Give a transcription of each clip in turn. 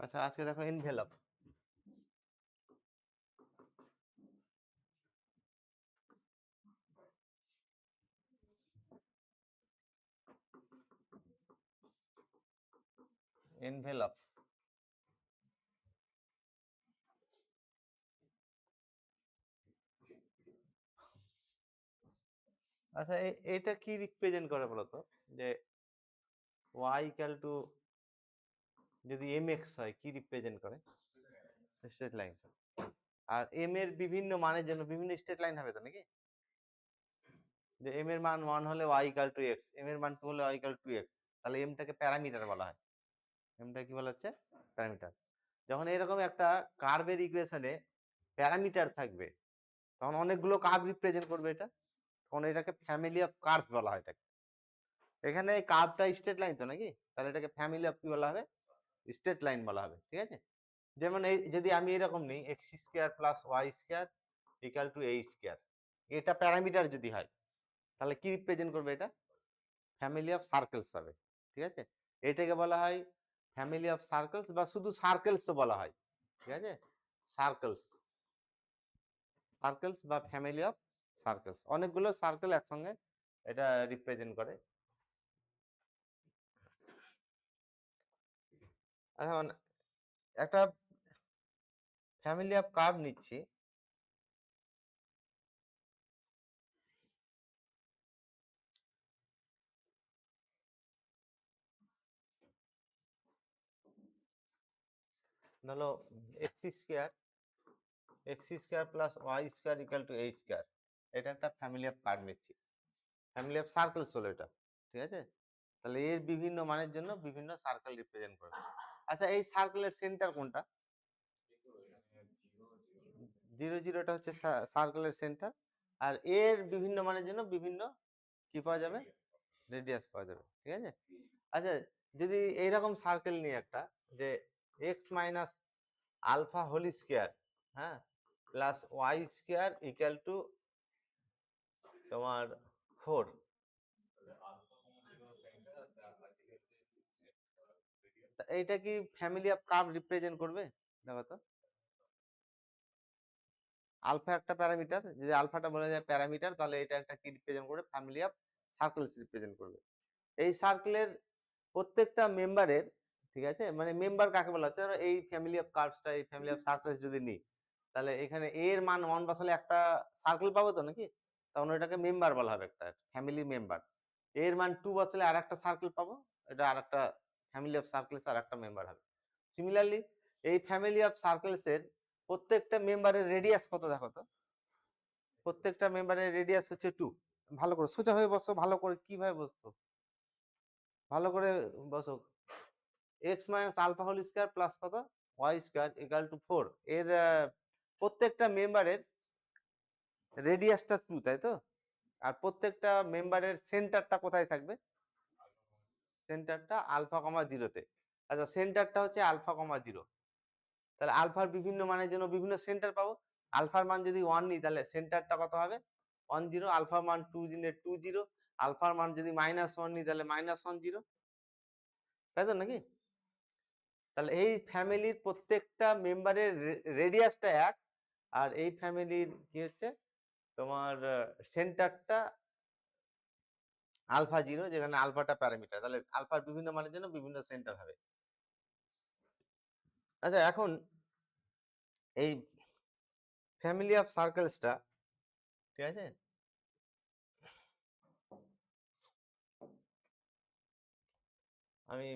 আচ্ছা আজকে দেখো এনভেলপ, এনভেলপ আচ্ছা এটা কি রিপ্রেজেন্ট করে বলতো, যে y ইকুয়াল টু যদি mx হয় কি রিপ্রেজেন্ট করে? Straight line. আর m এর বিভিন্ন মানের জন্য বিভিন্ন স্ট্রেট লাইন হবে তো নাকি? যে m এর মান 1 হলে y equal two x, m এর মান 2 হলে y ইকুয়াল টু x, তাহলে m টাকে প্যারামিটার বলা হয়। m টা কি বলা হচ্ছে? প্যারামিটার। যখন এরকম একটা কার্ভের ইকুয়েশনে প্যারামিটার থাকবে তখন অনেকগুলো কার্ভ রিপ্রেজেন্ট করবে এটা, তখন এটাকে ফ্যামিলি অফ কার্ভ বলা হয় এটাকে। এখানে কার্ভটা স্ট্রেট লাইন তো নাকি, তাহলে এটাকে ফ্যামিলি অফ কি বলা হবে? স্ট্রেট লাইন বলা হবে, ঠিক আছে? যেমন এই যদি আমি এরকম নিই x square plus y square equal to a square, এটা প্যারামিটার যদি হয় তাহলে কি রিপ্রেজেন্ট করবে এটা? ফ্যামিলি অফ সার্কেলস হবে, ঠিক আছে? এটাকে বলা হয় ফ্যামিলি অফ সার্কেলস, বা শুধু সার্কেলস তো বলা হয়, ঠিক আছে? সার্কেলস, সার্কেলস বা ফ্যামিলি অফ সার্কেলস, অনেকগুলো সার্কেল একসঙ্গে এটা রিপ্রেজেন্ট করে। এখন একটা ফ্যামিলি অফ কার্ভ নিচ্ছি, ধরো x square plus y square equal to a square, এটা একটা ফ্যামিলি অফ কার্ভ নিচ্ছি, ফ্যামিলি অফ সার্কেলস হলো এটা, ঠিক আছে? তাহলে এর বিভিন্ন মানের জন্য বিভিন্ন সার্কেল রিপ্রেজেন্ট করবে। আচ্ছা এই সার্কেলের সেন্টার কোনটা? 0 0টা হচ্ছে সার্কেলের সেন্টার, আর এর বিভিন্ন মানের জন্য বিভিন্ন কি পাওয়া যাবে? রেডিয়াস পাওয়া যাবে, ঠিক আছে? আচ্ছা যদি এইরকম সার্কেল নিয়ে একটা, যে x minus alpha whole square, হ্যাঁ, plus y square equal to তোমার 4, এইটা কি ফ্যামিলি অফ কার্ভ রিপ্রেজেন্ট করবে? দেখো তো, আলফা একটা প্যারামিটার, যদি আলফাটা বলা যায় প্যারামিটার, তাহলে এটা একটা কি রিপ্রেজেন্ট করবে? ফ্যামিলি অফ সার্কেলস রিপ্রেজেন্ট করবে। এই সার্কেলের প্রত্যেকটা মেম্বারের, ঠিক আছে, মানে মেম্বার কাকে বলা হচ্ছে, এই ফ্যামিলি অফ কার্ভসটা, এই ফ্যামিলি অফ সার্কেলস যদি নিই, তাহলে এখানে এর মান 1 বসালে একটা সার্কেল পাবো তো নাকি, তখন এটাকে মেম্বার বলা হবে, একটা ফ্যামিলি মেম্বার। এর মান 2 বসালে আর একটা সার্কেল পাবো, এটা আর একটা ফ্যামিলি অফ সার্কেলস, আর একটা মেম্বার হবে। সিমিলারলি এই ফ্যামিলি অফ সার্কেলস এর প্রত্যেকটা মেম্বারের রেডিয়াস কত দেখো তো, প্রত্যেকটা মেম্বারের রেডিয়াস হচ্ছে 2। ভালো করে সোজা হয়ে বসো, ভালো করে কিভাবে বসছো, ভালো করে বসো। X minus alpha whole square plus কত ওয়াই স্কোয়ার ইকাল টু 4, এর প্রত্যেকটা মেম্বারের রেডিয়াসটা 2, তাই তো? আর প্রত্যেকটা মেম্বারের সেন্টারটা কোথায় থাকবে? সেন্টারটা আলফা কমা জিরোতে। আচ্ছা সেন্টারটা হচ্ছে আলফা কমা জিরো, তাহলে আলফার বিভিন্ন মানের জন্য বিভিন্ন সেন্টার পাবো। আলফার মান যদি 1 নিই তাহলে সেন্টারটা কত হবে? 1 0। আলফার মান 2 নিলে 2 0। আলফার মান যদি -1 নিই তাহলে -1 0, তাই তো নাকি? তাহলে এই ফ্যামিলির প্রত্যেকটা মেম্বারের রেডিয়াসটা 1, আর এই ফ্যামিলির কি হচ্ছে তোমার সেন্টারটা আলফা 0, যেখানে আলফাটা প্যারামিটার, তাহলে আলফার বিভিন্ন মানের জন্য বিভিন্ন সেন্টার হবে। আচ্ছা এখন এই ফ্যামিলি অফ সার্কেলসটা, ঠিক আছে, আমি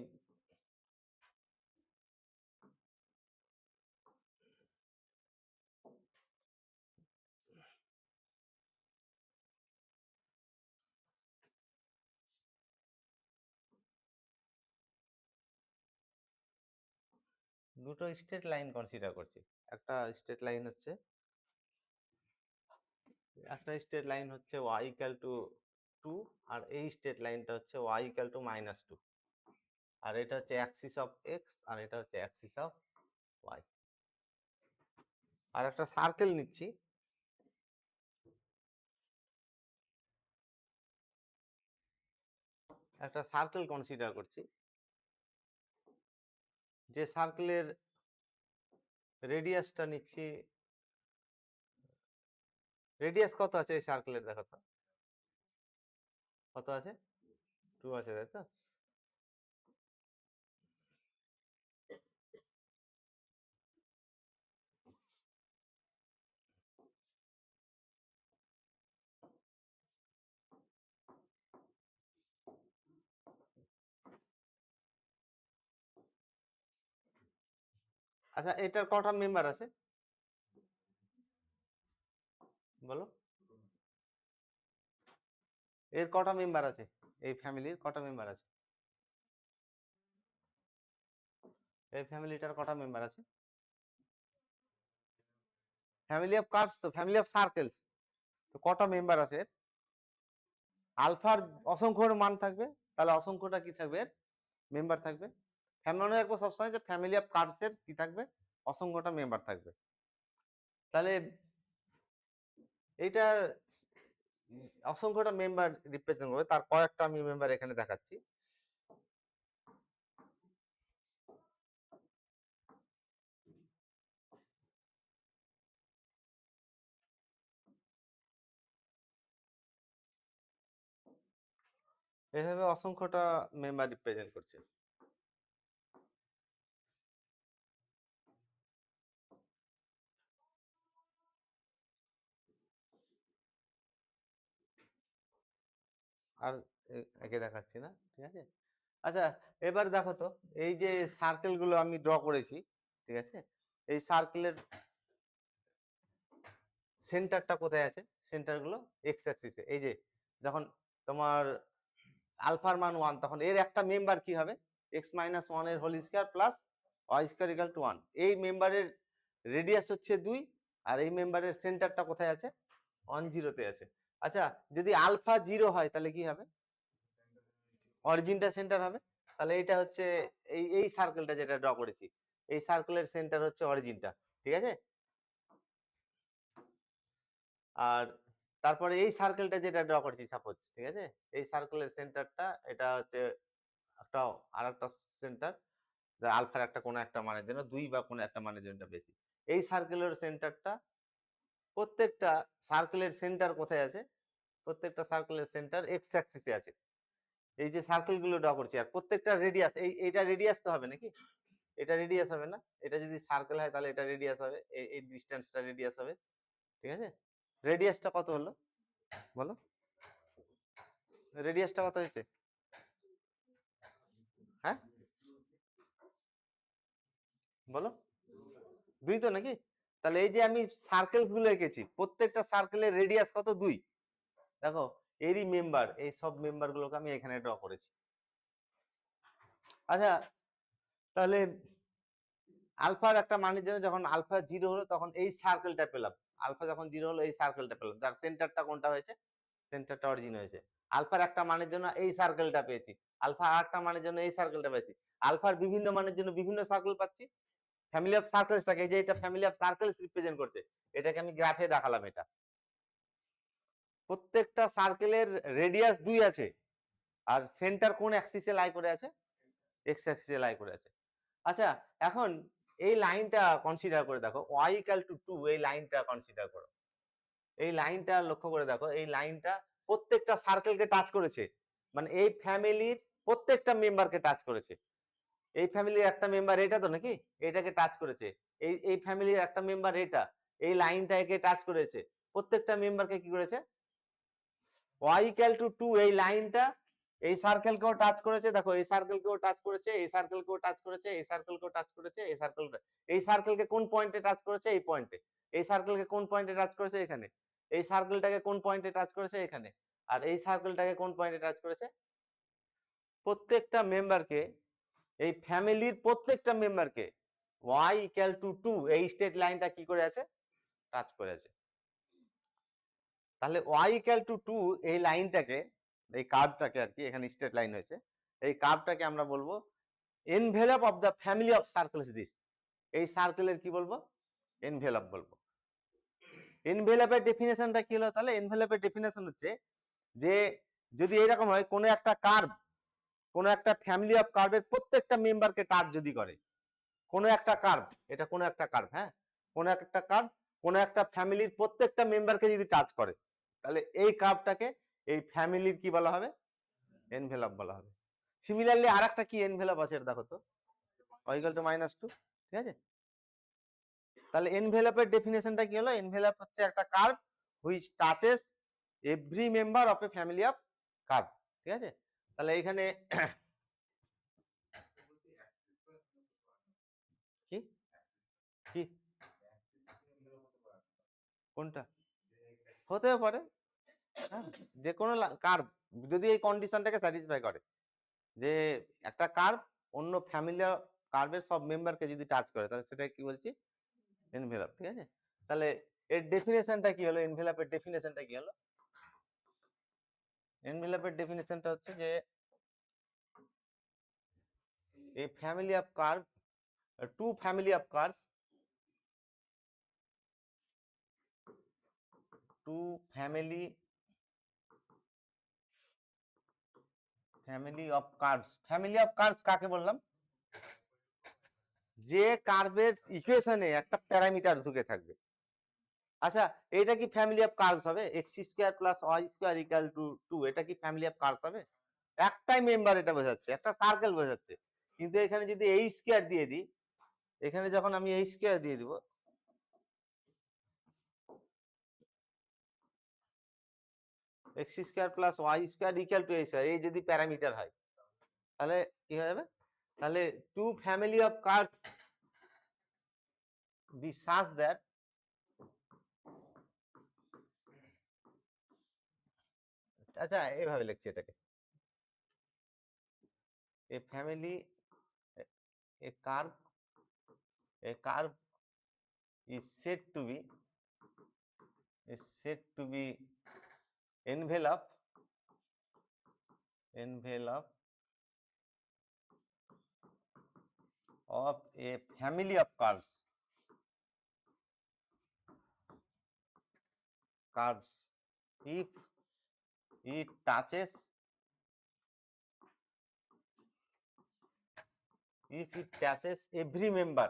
দুটো স্ট্রেট লাইন কনসিডার করছি। একটা স্ট্রেট লাইন হচ্ছে y ইকুয়াল টু 2, আর এই স্ট্রেট লাইনটা হচ্ছে y ইকুয়াল টু -2, আর এটা হচ্ছে অ্যাক্সিস অফ এক্স, আর এটা হচ্ছে অ্যাক্সিস অফ ওয়াই। আর একটা সার্কেল নিচ্ছি, একটা সার্কেল কনসিডার করছি, যে সার্কেলের রেডিয়াসটা নিচ্ছি, রেডিয়াস কত আছে এই সার্কেলের, দেখো তো কত আছে, 2 আছে, তাই তো? আচ্ছা, এটার কটা মেম্বার আছে বলো? এর কটা মেম্বার আছে, এই ফ্যামিলির কটা মেম্বার আছে? এই ফ্যামিলিটার কটা মেম্বার আছে? ফ্যামিলি অফ কার্ভস তো, ফ্যামিলি অফ সার্কেলস তো কটা মেম্বার আছে এর? আলফার অসংখ্য মান থাকবে, তাহলে অসংখ্যটা কি থাকবে, এর মেম্বার থাকবে। মনে রাখবো সবসময় যে ফ্যামিলি অফ কার্ভস এর কি থাকবে, অসংখ্যটা মেম্বার থাকবে। তাহলে এইটা অসংখ্যটা মেম্বার রিপ্রেজেন্ট করবে, তার কয়েকটা আমি মেম্বার এখানে দেখাচ্ছি। এভাবে অসংখ্যটা মেম্বার রিপ্রেজেন্ট করছে। আর একে দেখাচ্ছি না, ঠিক আছে। আচ্ছা, এবার দেখো তো, এই যে সার্কেল গুলো আমি ড্র করেছি, ঠিক আছে, এই সার্কেলের সেন্টারটা কোথায় আছে? সেন্টার গুলো এক্স অ্যাক্সিসে। এই যে যখন তোমার আলফার মান 1, তখন এর একটা মেম্বার কি হবে, এক্স মাইনাস 1 এর whole square plus y square equal to 1। এই মেম্বারের রেডিয়াস হচ্ছে 2, আর এই মেম্বারের সেন্টারটা কোথায় আছে, 1 0 তে আছে। আচ্ছা, যদি আলফা 0 হয় তাহলে কি হবে, অরিজিনটা সেন্টার হবে। তাহলে এটা হচ্ছে এই সার্কেলটা যেটা ড্র করেছি, এই সার্কেলের সেন্টার হচ্ছে অরিজিনটা, ঠিক আছে। আর তারপরে এই সার্কেলটা যেটা ড্র করেছি সাপোজ, ঠিক আছে, এই সার্কেলের সেন্টারটা এটা হচ্ছে একটা আরেকটা সেন্টার, যা আলফার একটা কোনো একটা মানের জন্য 2 বা কোনো একটা মানের জন্য বেশি। এই সার্কেলের সেন্টারটা, প্রত্যেকটা সার্কেলের সেন্টার কোথায় আছে, প্রত্যেকটা সার্কেলের সেন্টার এক্স অ্যাক্সিসে আছে। এই যে সার্কেলগুলো ড্র করছি, আর প্রত্যেকটা রেডিয়াস, এইটা রেডিয়াস তো হবে নাকি, এটা রেডিয়াস হবে না, এটা যদি সার্কেল হয় তাহলে এটা রেডিয়াস হবে, এই ডিসটেন্সটা রেডিয়াস হবে, ঠিক আছে। রেডিয়াসটা কত হলো বলো, রেডিয়াসটা কত হয়েছে, হ্যাঁ বলো, 2 তো নাকি? তাহলে এই যে আমি সার্কেলস গুলো এঁকেছি, প্রত্যেকটা সার্কেলের রেডিয়াস কত, 2। দেখো, এরই মেম্বার, এই সব মেম্বার গুলোকে আমি এখানে ড্র করেছি। আচ্ছা, তাহলে আলফার একটা মানের জন্য যখন আলফা 0 হলো তখন এই সার্কেলটা পেলাম, আলফা যখন 0 হলো এই সার্কেলটা পেলাম, যার সেন্টারটা কোনটা হয়েছে, সেন্টারটা অরিজিন হয়েছে। আলফার একটা মানের জন্য এই সার্কেলটা পেয়েছি, আলফা আর একটা মানের জন্য এই সার্কেলটা পেয়েছি, আলফার বিভিন্ন মানের জন্য বিভিন্ন সার্কেল পাচ্ছি। ফ্যামিলি অফ সার্কেলসটাকে, এই যে এটা ফ্যামিলি অফ সার্কেলস রিপ্রেজেন্ট করছে, এটাকে আমি গ্রাফে দেখালাম। এটা প্রত্যেকটা সার্কেলের রেডিয়াস 2 আছে, আর সেন্টার কোন অ্যাক্সিসে লাই করে আছে, এক্স অ্যাক্সিসে লাই করে আছে। আচ্ছা, এখন এই লাইনটা কনসিডার করে দেখো, y ইকুয়াল টু 2, এই লাইনটা কনসিডার করো, এই লাইনটা লক্ষ্য করে দেখো, এই লাইনটা প্রত্যেকটা সার্কেলকে টাচ করেছে, মানে এই ফ্যামিলির প্রত্যেকটা মেম্বারকে টাচ করেছে। এই ফ্যামিলির একটা মেম্বার এটা তো নাকি, এটাকে টাচ করেছে। এই ফ্যামিলির একটা মেম্বার এটা, এই লাইনটা একে টাচ করেছে, প্রত্যেকটা মেম্বারকে কি করেছে, y ইকুয়াল টু 2, এই লাইনটা এই সার্কেলকেও টাচ করেছে, দেখো এই সার্কেলকেও টাচ করেছে, এই সার্কেলকেও টাচ করেছে, এই সার্কেলকেও টাচ করেছে, এই সার্কেলটা, এই সার্কেলকে কোন পয়েন্টে টাচ করেছে, এই পয়েন্টে। এই সার্কেলকে কোন পয়েন্টে টাচ করেছে, এখানে। এই সার্কেলটাকে কোন পয়েন্টে টাচ করেছে, এখানে। আর এই সার্কেলটাকে কোন পয়েন্টে টাচ করেছে, প্রত্যেকটা মেম্বারকে, এই ফ্যামিলির প্রত্যেকটা মেম্বারকে y ইকুয়াল টু 2, এই স্ট্রেট লাইনটা কি করে আছে, টাচ করে আছে। তাহলে y ইকুয়াল টু 2, এই লাইনটাকে, এই কার্ভটাকে আর কি, এখানে স্ট্রেট লাইন হয়েছে, এই কার্ভটাকে আমরা বলবো envelope of the family of circles this. এই সার্কেলের কি বলবো, এনভেলপ বলবো। এনভেলপের ডেফিনেশনটা কি হলো, তাহলে এনভেলপের ডেফিনেশন হচ্ছে যে যদি এরকম হয়, কোনো একটা কার্ভ, কোনো একটা ফ্যামিলি অফ কার্ভের প্রত্যেকটা মেম্বারকে টাচ যদি করে, কোনো একটা কার্ভ, এটা কোনো একটা কার্ভ, হ্যাঁ, কোনো একটা কার্ভ কোনো একটা ফ্যামিলির প্রত্যেকটা মেম্বারকে যদি টাচ করে, তাহলে এই কার্ভটাকে এই ফ্যামিলির কি বলা হবে? এনভেলপ বলা হবে। সিমিলারলি আর একটা কি এনভেলপ আছে দেখো তো, ইকুয়াল টু -2, ঠিক আছে? তাহলে এনভেলপের ডেফিনেশনটা কি হলো? এনভেলপ হচ্ছে একটা curve which touches every member of A family of curve, ঠিক আছে? তাহলে এখানে কি কি কোনটা হতেও পারে, হ্যাঁ, যে কোনো কার্ভ যদি এই কন্ডিশনটাকে স্যাটিসফাই করে যে একটা কার্ভ অন্য ফ্যামিলি কার্ভের সব মেম্বারকে যদি টাচ করে, তাহলে সেটা কি বলছি? এনভেলপ, ঠিক আছে? তাহলে এর ডেফিনেশনটা কি হলো? এনভেলপের ডেফিনেশনটা কি হলো? এনভেলপের ডেফিনেশনটা হচ্ছে যে a family of curve, two family of curves, two family of curves, family of curves কাকে বললাম? যে কার্ভের ইকুয়েশনে একটা প্যারামিটার ঢুকে থাকবে। আচ্ছা, এটা কি ফ্যামিলি অফ কার্ভস হবে? x² + y² = 2, এটা কি ফ্যামিলি অফ কার্ভস হবে? একটাই মেম্বার এটা বোঝাচ্ছে, একটা সার্কেল বোঝাচ্ছে। কিন্তু এখানে যদি h² দিয়ে দিই, এখানে যখন আমি h² দিয়ে দিব, x² + y² = h, এই যদি প্যারামিটার হয়, তাহলে কি হয়ে যাবে? তাহলে two family of curves be such that আচ্ছা এইভাবে লিখছি এটাকে, a family a curve is said to be envelope of a family of curves if it touches every member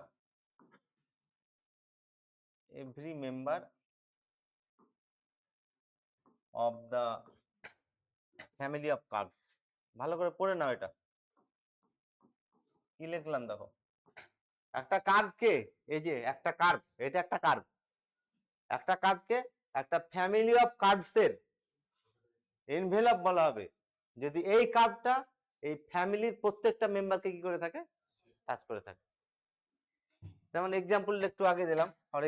of the family of curves। ভালো করে পড়ে নাও এটা কি লিখলাম দেখো, একটা কার্ভকে, এই যে একটা কার্ভ, এটা একটা কার্ভ, একটা কার্ভকে একটা ফ্যামিলি অফ কার্ভসের এনভেলপ বলা হবে যদি এই কার্ভটা এই ফ্যামিলির প্রত্যেকটা মেম্বারকে কি করে থাকে? টাচ করে থাকে। যেমন এক্সাম্পল একটু আগে দিলাম, for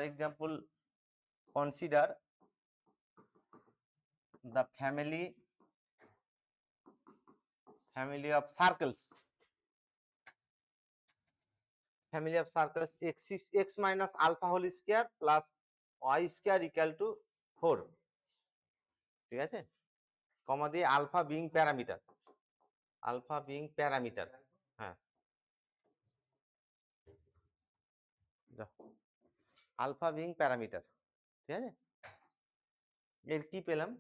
example consider the family of circles, x minus alpha whole square plus y square equal to 4, ঠিক আছে? কমা দিয়ে আলফা বিং প্যারামিটার, হ্যাঁ, আলফা বিং প্যারামিটার, ঠিক আছে? এর কি পেলাম?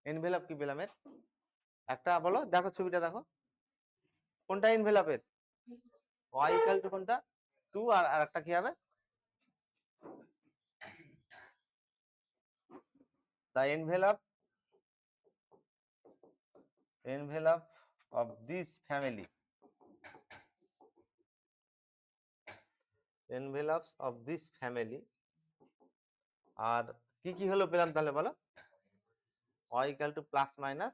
এনভেলপ কি পেলাম এর? একটা বলো, দেখো ছবিটা দেখো, কোনটা এনভেলপের? y equal to কোনটা? 2, আর একটা কি হবে? the envelope of this family, আর কি কি হলো পেলাম তাহলে বলো? y equal to +-2।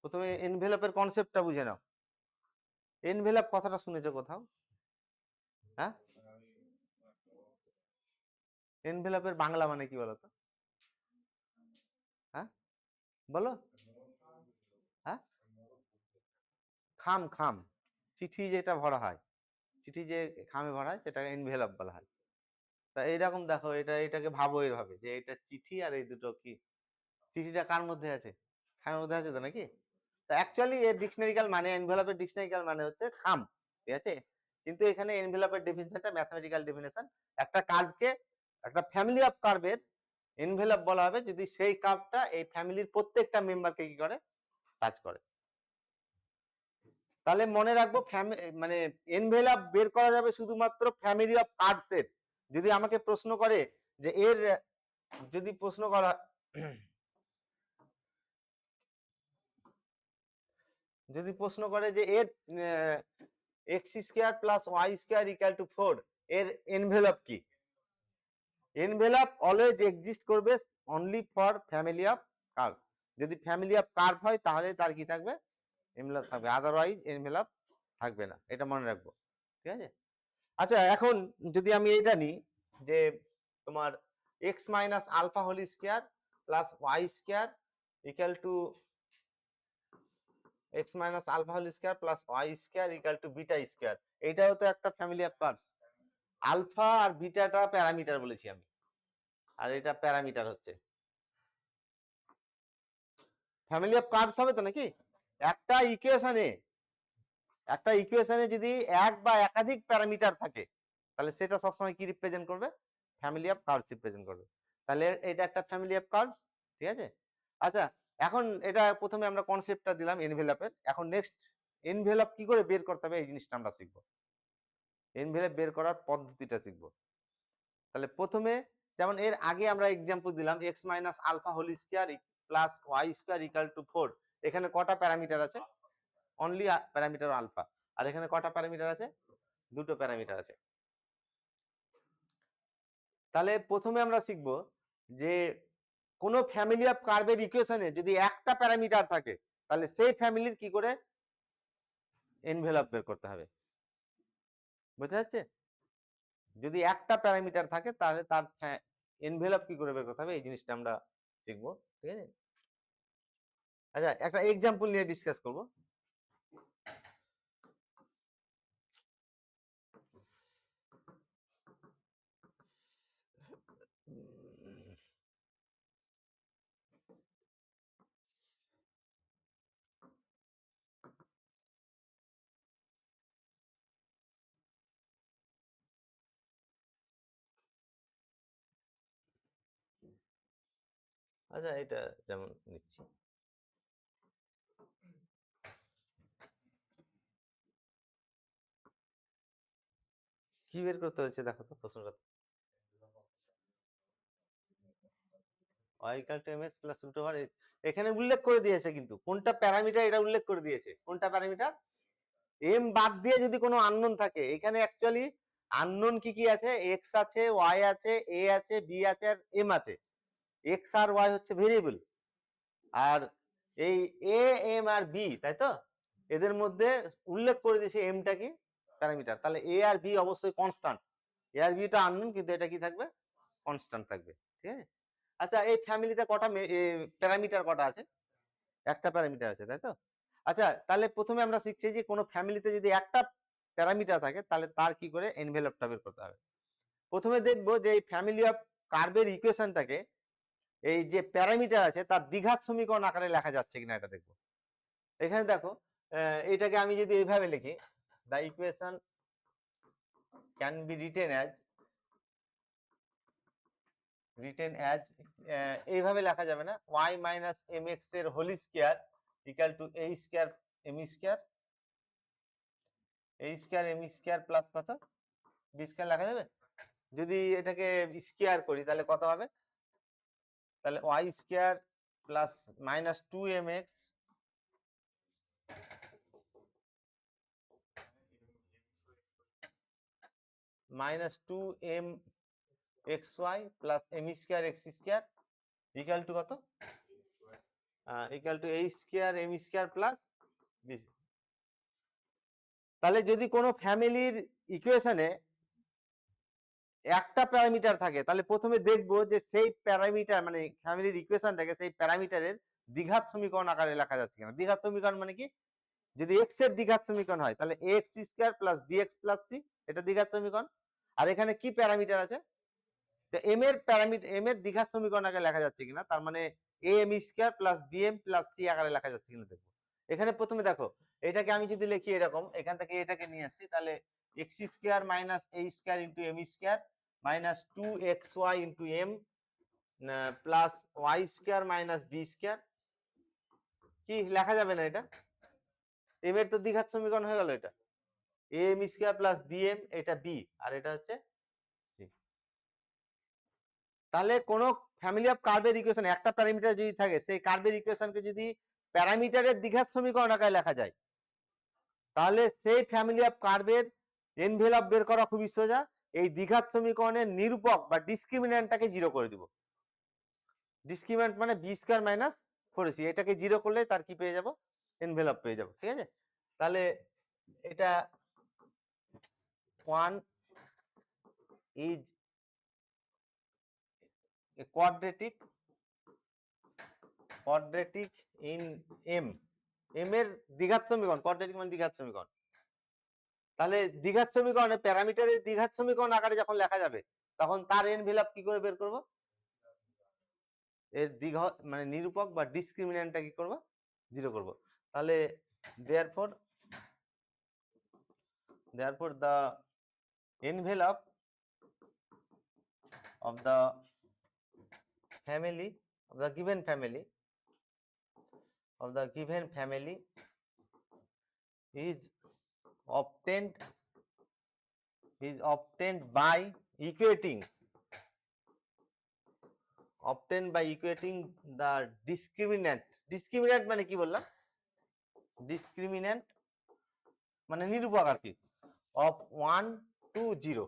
প্রথমে এনভেলপের কনসেপ্টটা বুঝে নাও। এনভেলপ কথাটা শুনেছো কোথাও? হ্যাঁ, এনভেলপের বাংলা মানে কি বলো তো? হ্যাঁ বলো, হ্যাঁ, খাম, চিঠি যেটা ভরা হয়, চিঠি যে খামে ভরা হয় সেটাকে এনভেলপ বলা হয়। তা এইরকম দেখো, এটাকে ভাবো এইভাবে যে এটা চিঠি আর এই দুটো কি, চিঠিটা কার মধ্যে আছে? খামের মধ্যে আছে তো নাকি? তো অ্যাকচুয়ালি এর ডিকশনারিক্যাল মানে, এনভেলপের ডিকশনারিক্যাল মানে হচ্ছে খাম, ঠিক আছে? কিন্তু এখানে এনভেলপের ডেফিনিশনটা ম্যাথমেটিক্যাল ডেফিনিশন, একটা কার্ভকে একটা ফ্যামিলি অফ কার্ভের এনভেলপ বলা হবে যদি সেই কার্ভটা এই ফ্যামিলির প্রত্যেকটা মেম্বারকে কি করে? টাচ করে। তাহলে মনে রাখবো মানে এনভেলাপ বের করা যাবে শুধুমাত্র ফ্যামিলি অফ কার্ডসের। যদি আমাকে প্রশ্ন করে যে এর, যদি প্রশ্ন করা যদি প্রশ্ন করে যে এর x square plus y square equal to 4 এর এনভেলপ কি, এনভেলপ অলওয়েজ এক্সিস্ট করবে only for family of curve. যদি ফ্যামিলি অফ কার্ভ হয় তাহলে তার কি থাকবে, এনভেলপ থাকবে, আদারওয়াইজ এনভেলপ থাকবে না, এটা মনে রাখবো। ঠিক আছে। আচ্ছা এখন যদি আমি এটা নিই যে তোমার x minus alpha whole square plus y square equal to x minus alpha whole square plus y square equal to beta square, এইটাও তো একটা ফ্যামিলি অফ কার্ভস। আলফা আর বিটাটা প্যারামিটার বলেছি আমি, আর এটা প্যারামিটার হচ্ছে। ফ্যামিলি অফ কার্ভস হবে তো নাকি? একটা ইকুয়েশনে যদি এক বা একাধিক প্যারামিটার থাকে তাহলে সেটা সবসময় কি রিপ্রেজেন্ট করবে, ফ্যামিলি অফ কার্ভস রিপ্রেজেন্ট করবে। তাহলে এটা একটা ফ্যামিলি অফ কার্ভস। ঠিক আছে। আচ্ছা এখন এটা প্রথমে আমরা কনসেপ্টটা দিলাম এনভেলপের, এখন নেক্সট এনভেলপ কি করে বের করতে হবে এই জিনিসটা আমরা শিখবো, এনভেলপ বের করার পদ্ধতিটা শিখবো। তাহলে প্রথমে যেমন এর আগে আমরা এক্সাম্পল দিলাম x minus alpha whole square plus y square equal to 4, এখানে কটা প্যারামিটার আছে, অনলি প্যারামিটার আলফা, আর এখানে কটা প্যারামিটার আছে, দুটো প্যারামিটার আছে। তাহলে প্রথমে আমরা শিখব যে কোন ফ্যামিলি অফ কার্ভের ইকুয়েশনে যদি একটা প্যারামিটার থাকে তাহলে সেই ফ্যামিলির কি করে এনভেলপ বের করতে হবে, বুঝতে যাচ্ছে? যদি একটা প্যারামিটার থাকে তাহলে তার এনভেলপ কি করে বের করতে হবে এই জিনিসটা আমরা শিখবো। ঠিক আছে। আচ্ছা একটা এক্সাম্পল নিয়ে ডিসকাস করব। আচ্ছা এটা যেমন নিচ্ছি, কি বের করতে হয়েছে দেখো তো প্রশ্নটা, y equal to mx plus root over h, এখানে উল্লেখ করে দিয়েছে কিন্তু কোনটা প্যারামিটার, এটা উল্লেখ করে দিয়েছে কোনটা প্যারামিটার, এম বাদ দিয়ে যদি কোনো আননোন থাকে, এখানে অ্যাকচুয়ালি আননোন কি কি আছে, এক্স আছে, ওয়াই আছে, এ আছে, বি আছে, আর এম আছে। এক্স আর ওয়াই হচ্ছে ভেরিয়েবল, আর এই এ এম আর বি, তাই তো, এদের মধ্যে উল্লেখ করে দিয়েছে এমটা কি প্যারামিটার, তাহলে এ আর বি অবশ্যই কনস্ট্যান্ট, এ আর বিটা আননোন কিন্তু এটা কি থাকবে, কনস্ট্যান্ট থাকবে। ঠিক আছে। আচ্ছা এই ফ্যামিলিতে কটা প্যারামিটার কটা আছে, একটা প্যারামিটার আছে, তাই তো। আচ্ছা তাহলে প্রথমে আমরা শিখছি যে কোনো ফ্যামিলিতে যদি একটা প্যারামিটার থাকে তাহলে তার কি করে এনভেলপটা বের করতে হবে। প্রথমে দেখবো যে এই ফ্যামিলি অফ কার্ভের ইকুয়েশনটাকে এই যে প্যারামিটার আছে তার দ্বিঘাত সমীকরণ আকারে লেখা যাচ্ছে কিনা এটা দেখবো। এখানে দেখো এটাকে আমি যদি এইভাবে লিখি, the equation can be written as এইভাবে লেখা যাবে না, y মাইনাস এম এক্স এর whole square equal to a square m square, a square m square plus কত বি স্কোয়ার লেখা যাবে। যদি এটাকে স্কোয়ার করি তাহলে কত হবে, তাহলে y square plus minus 2mx minus 2mxy plus m square x square equal to কত, equal to a square m square plus b. তাহলে যদি কোনো ফ্যামিলির ইকুয়েশনে একটা প্যারামিটার থাকে তাহলে প্রথমে দেখবো যে সেই প্যারামিটার মানে ফ্যামিলির ইকুয়েশনটাকে সেই প্যারামিটারের দ্বিঘাত সমীকরণ আকারে লেখা যাচ্ছে কিনা। দ্বিঘাত সমীকরণ মানে কি, যদি এক্স এর দ্বিঘাত সমীকরণ হয় তাহলে x square plus b x plus c, এটা দ্বিঘাত সমীকরণ। আর এখানে কি প্যারামিটার আছে, এম এর প্যারামিটার, এম এর দ্বিঘাত সমীকরণ আকারে লেখা যাচ্ছে কিনা, তার মানে a m square plus b m plus c আকারে লেখা যাচ্ছে কিনা দেখবো। এখানে প্রথমে দেখো এটাকে আমি যদি লিখি এরকম, এখান থেকে এটাকে নিয়ে আসছি, তাহলে x square minus a square into m square minus 2xy into m plus y square minus b square, কি লেখা যাবে না এটা, এম এর তো দ্বিঘাত সমীকরণ হয়ে গেল, এটা এম স্কয়ার প্লাস বিএম, এটা বি আর এটা হচ্ছে সি। তাহলে কোন ফ্যামিলি অফ কার্ভের ইকুয়েশন একটা প্যারামিটার যদি থাকে, সেই কার্ভের ইকুয়েশনকে যদি প্যারামিটারের দ্বিঘাত সমীকরণ আকারে লেখা যায়, তাহলে সেই ফ্যামিলি অফ কার্ভের এনভেলপ বের করা খুবই সোজা। এই দ্বিঘাত সমীকরণের নিরূপক বা ডিসক্রিমিন্যান্টটাকে জিরো করে দিব। ডিসক্রিমিন্যান্ট মানে বি স্কয়ার মাইনাস 4ac, এটাকে জিরো করলে তার কি পেয়ে যাব, এনভেলপ পেয়ে যাব। ঠিক আছে, তাহলে এটা 1 is a quadratic in m, m এর দ্বিঘাত সমীকরণ, কোয়াড্রেটিক মানে দ্বিঘাত সমীকরণ। তাহলে দ্বিঘাত সমীকরণে প্যারামিটারের দ্বিঘাত সমীকরণ আকারে যখন লেখা যাবে, তখন তার এনভেলপ কি করে বের করব, এর দ্বিঘা মানে নিরূপক বা ডিসক্রিমিন্যান্টটা কি করব, জিরো করব। তাহলে therefore the envelope of the family of the given family is obtained by equating the discriminant মানে কি বললাম, ডিসক্রিমিন্যান্ট মানে নিরূপক আর কি, অফ 1 to 0।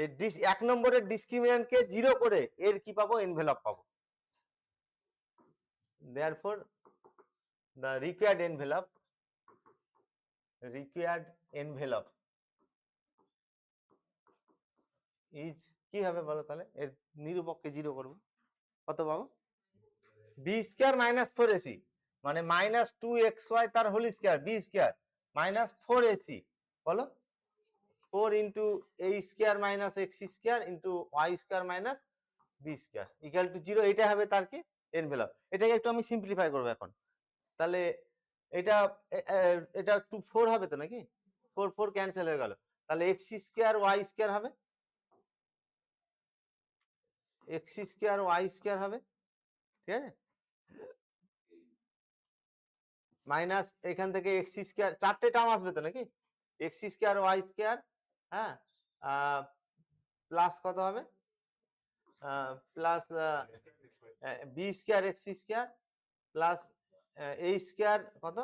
এই এক নম্বরের ডিসক্রিমিন্যান্টকে জিরো করে এর কি পাবো, এনভেলপ পাবো। therefore the required envelope is কি হবে বলো, তাহলে এর নিরূপককে জিরো করব, কত পাবো, বি স্কয়ার মাইনাস 4ac মানে মাইনাস 2xy তার whole square, b square minus 4ac, বলো 4 into a square minus x square into y square minus b square equal to 0। এটা হবে তার কি, এনভেলপ। এটাকে একটু আমি সিম্পলিফাই করব এখন। তাহলে এটা এটা 4 হবে তো নাকি, 4 ক্যান্সেল হয়ে গেল। তাহলে এক্স স্কয়ার ওয়াই স্কয়ার হবে, এক্স স্কয়ার ওয়াই স্কয়ার হবে। ঠিক আছে, মাইনাস এখান থেকে এক্স স্কয়ার, চারটে টার্ম আসবে তো নাকি, এক্স স্কয়ার ওয়াই স্কয়ার, হ্যাঁ, প্লাস কত হবে, plus b square x square plus a square কত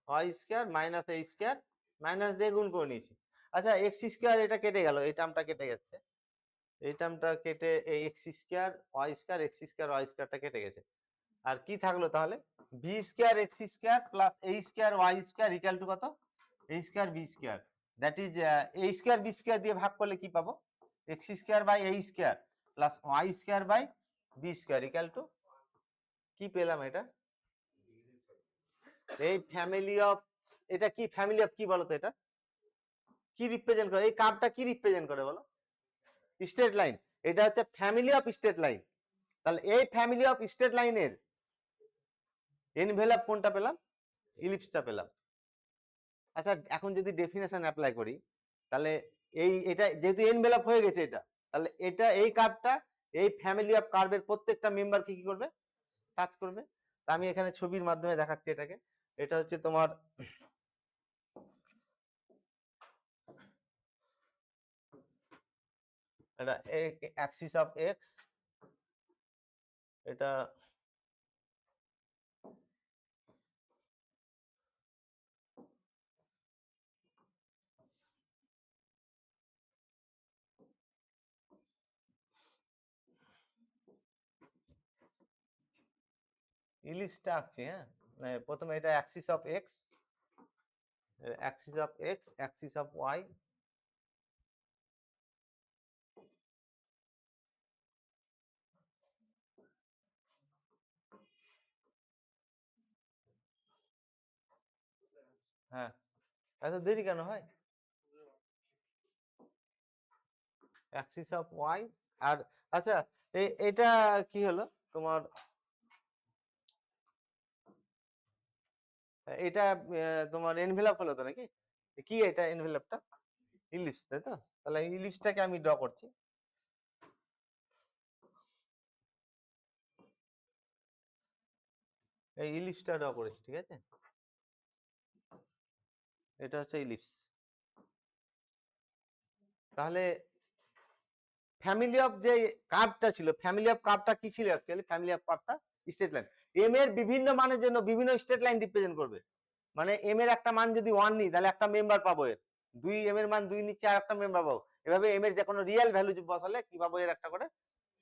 y square minus a square, minus দিয়ে গুণ করে নিয়েছি। আচ্ছা এক্স স্কয়ার এটা কেটে গেল, এই টার্মটা কেটে যাচ্ছে, এই টার্মটা কেটে এই এক্স স্কয়ার ওয়াই স্কয়ারটা কেটে গেছে। আর কি থাকলো তাহলে, b square x square plus a square y square equal to কত, a square b square, that is a square b square দিয়ে ভাগ করলে কি পাবো, x square by a square plus y square by b square equal to কি পেলাম, এটা এই ফ্যামিলি অফ, এটা কি ফ্যামিলি অফ কি বলতো, এটা কি রিপ্রেজেন্ট করে, এই কার্ভটা কি রিপ্রেজেন্ট করে বলো, স্ট্রেট লাইন। এটা হচ্ছে ফ্যামিলি অফ স্ট্রেট লাইন। তাহলে এই ফ্যামিলি অফ স্ট্রেট লাইনের এনভেলপ কোনটা পেলাম, ইলিপসটা পেলাম। আচ্ছা এখন যদি ডেফিনেশন অ্যাপ্লাই করি, তাহলে এটা যেহেতু এনভেলপ হয়ে গেছে এটা, তাহলে এটা এই কার্ভটা এই ফ্যামিলি অফ কার্ভের প্রত্যেকটা মেম্বারকে কি করবে, টাচ করবে। তা আমি এখানে ছবির মাধ্যমে দেখাচ্ছি এটাকে। এটা হচ্ছে তোমার এটা অ্যাক্সিস অফ এক্স, এটা ইলিপসটা আঁকছি, হ্যাঁ প্রথমে এটা axis of x, axis of y, হ্যাঁ এত দেরি কেন হয়, অ্যাক্সিস অফ ওয়াই। আর আচ্ছা এটা কি হলো তোমার, এটা তোমার এনভেলপ হলো তো নাকি, কি এটা এনভেলপটা, ইলিপস তাই তো। তাহলে ইলিপসটাকে আমি ড্র করছি, এই ইলিপসটা ড্র করেছি, ঠিক আছে। এটা হচ্ছে ইলিপস। তাহলে ফ্যামিলি অফ যে কার্ভটা ছিল, ফ্যামিলি অফ কার্ভটা কি ছিল অ্যাকচুয়ালি? ফ্যামিলি অফ কার্ভটা স্ট্রেট লাইন। এম এর বিভিন্ন মানের জন্য বিভিন্ন স্ট্রেট লাইন রিপ্রেজেন্ট করবে। মানে এম এর একটা মান যদি 1 নিই তাহলে একটা মেম্বার পাবো এর, 2 এম এর মান 2 নিচে আর একটা মেম্বার পাবো। এভাবে এম এর যে কোনো রিয়েল ভ্যালু বসালে কি পাবো? এর একটা করে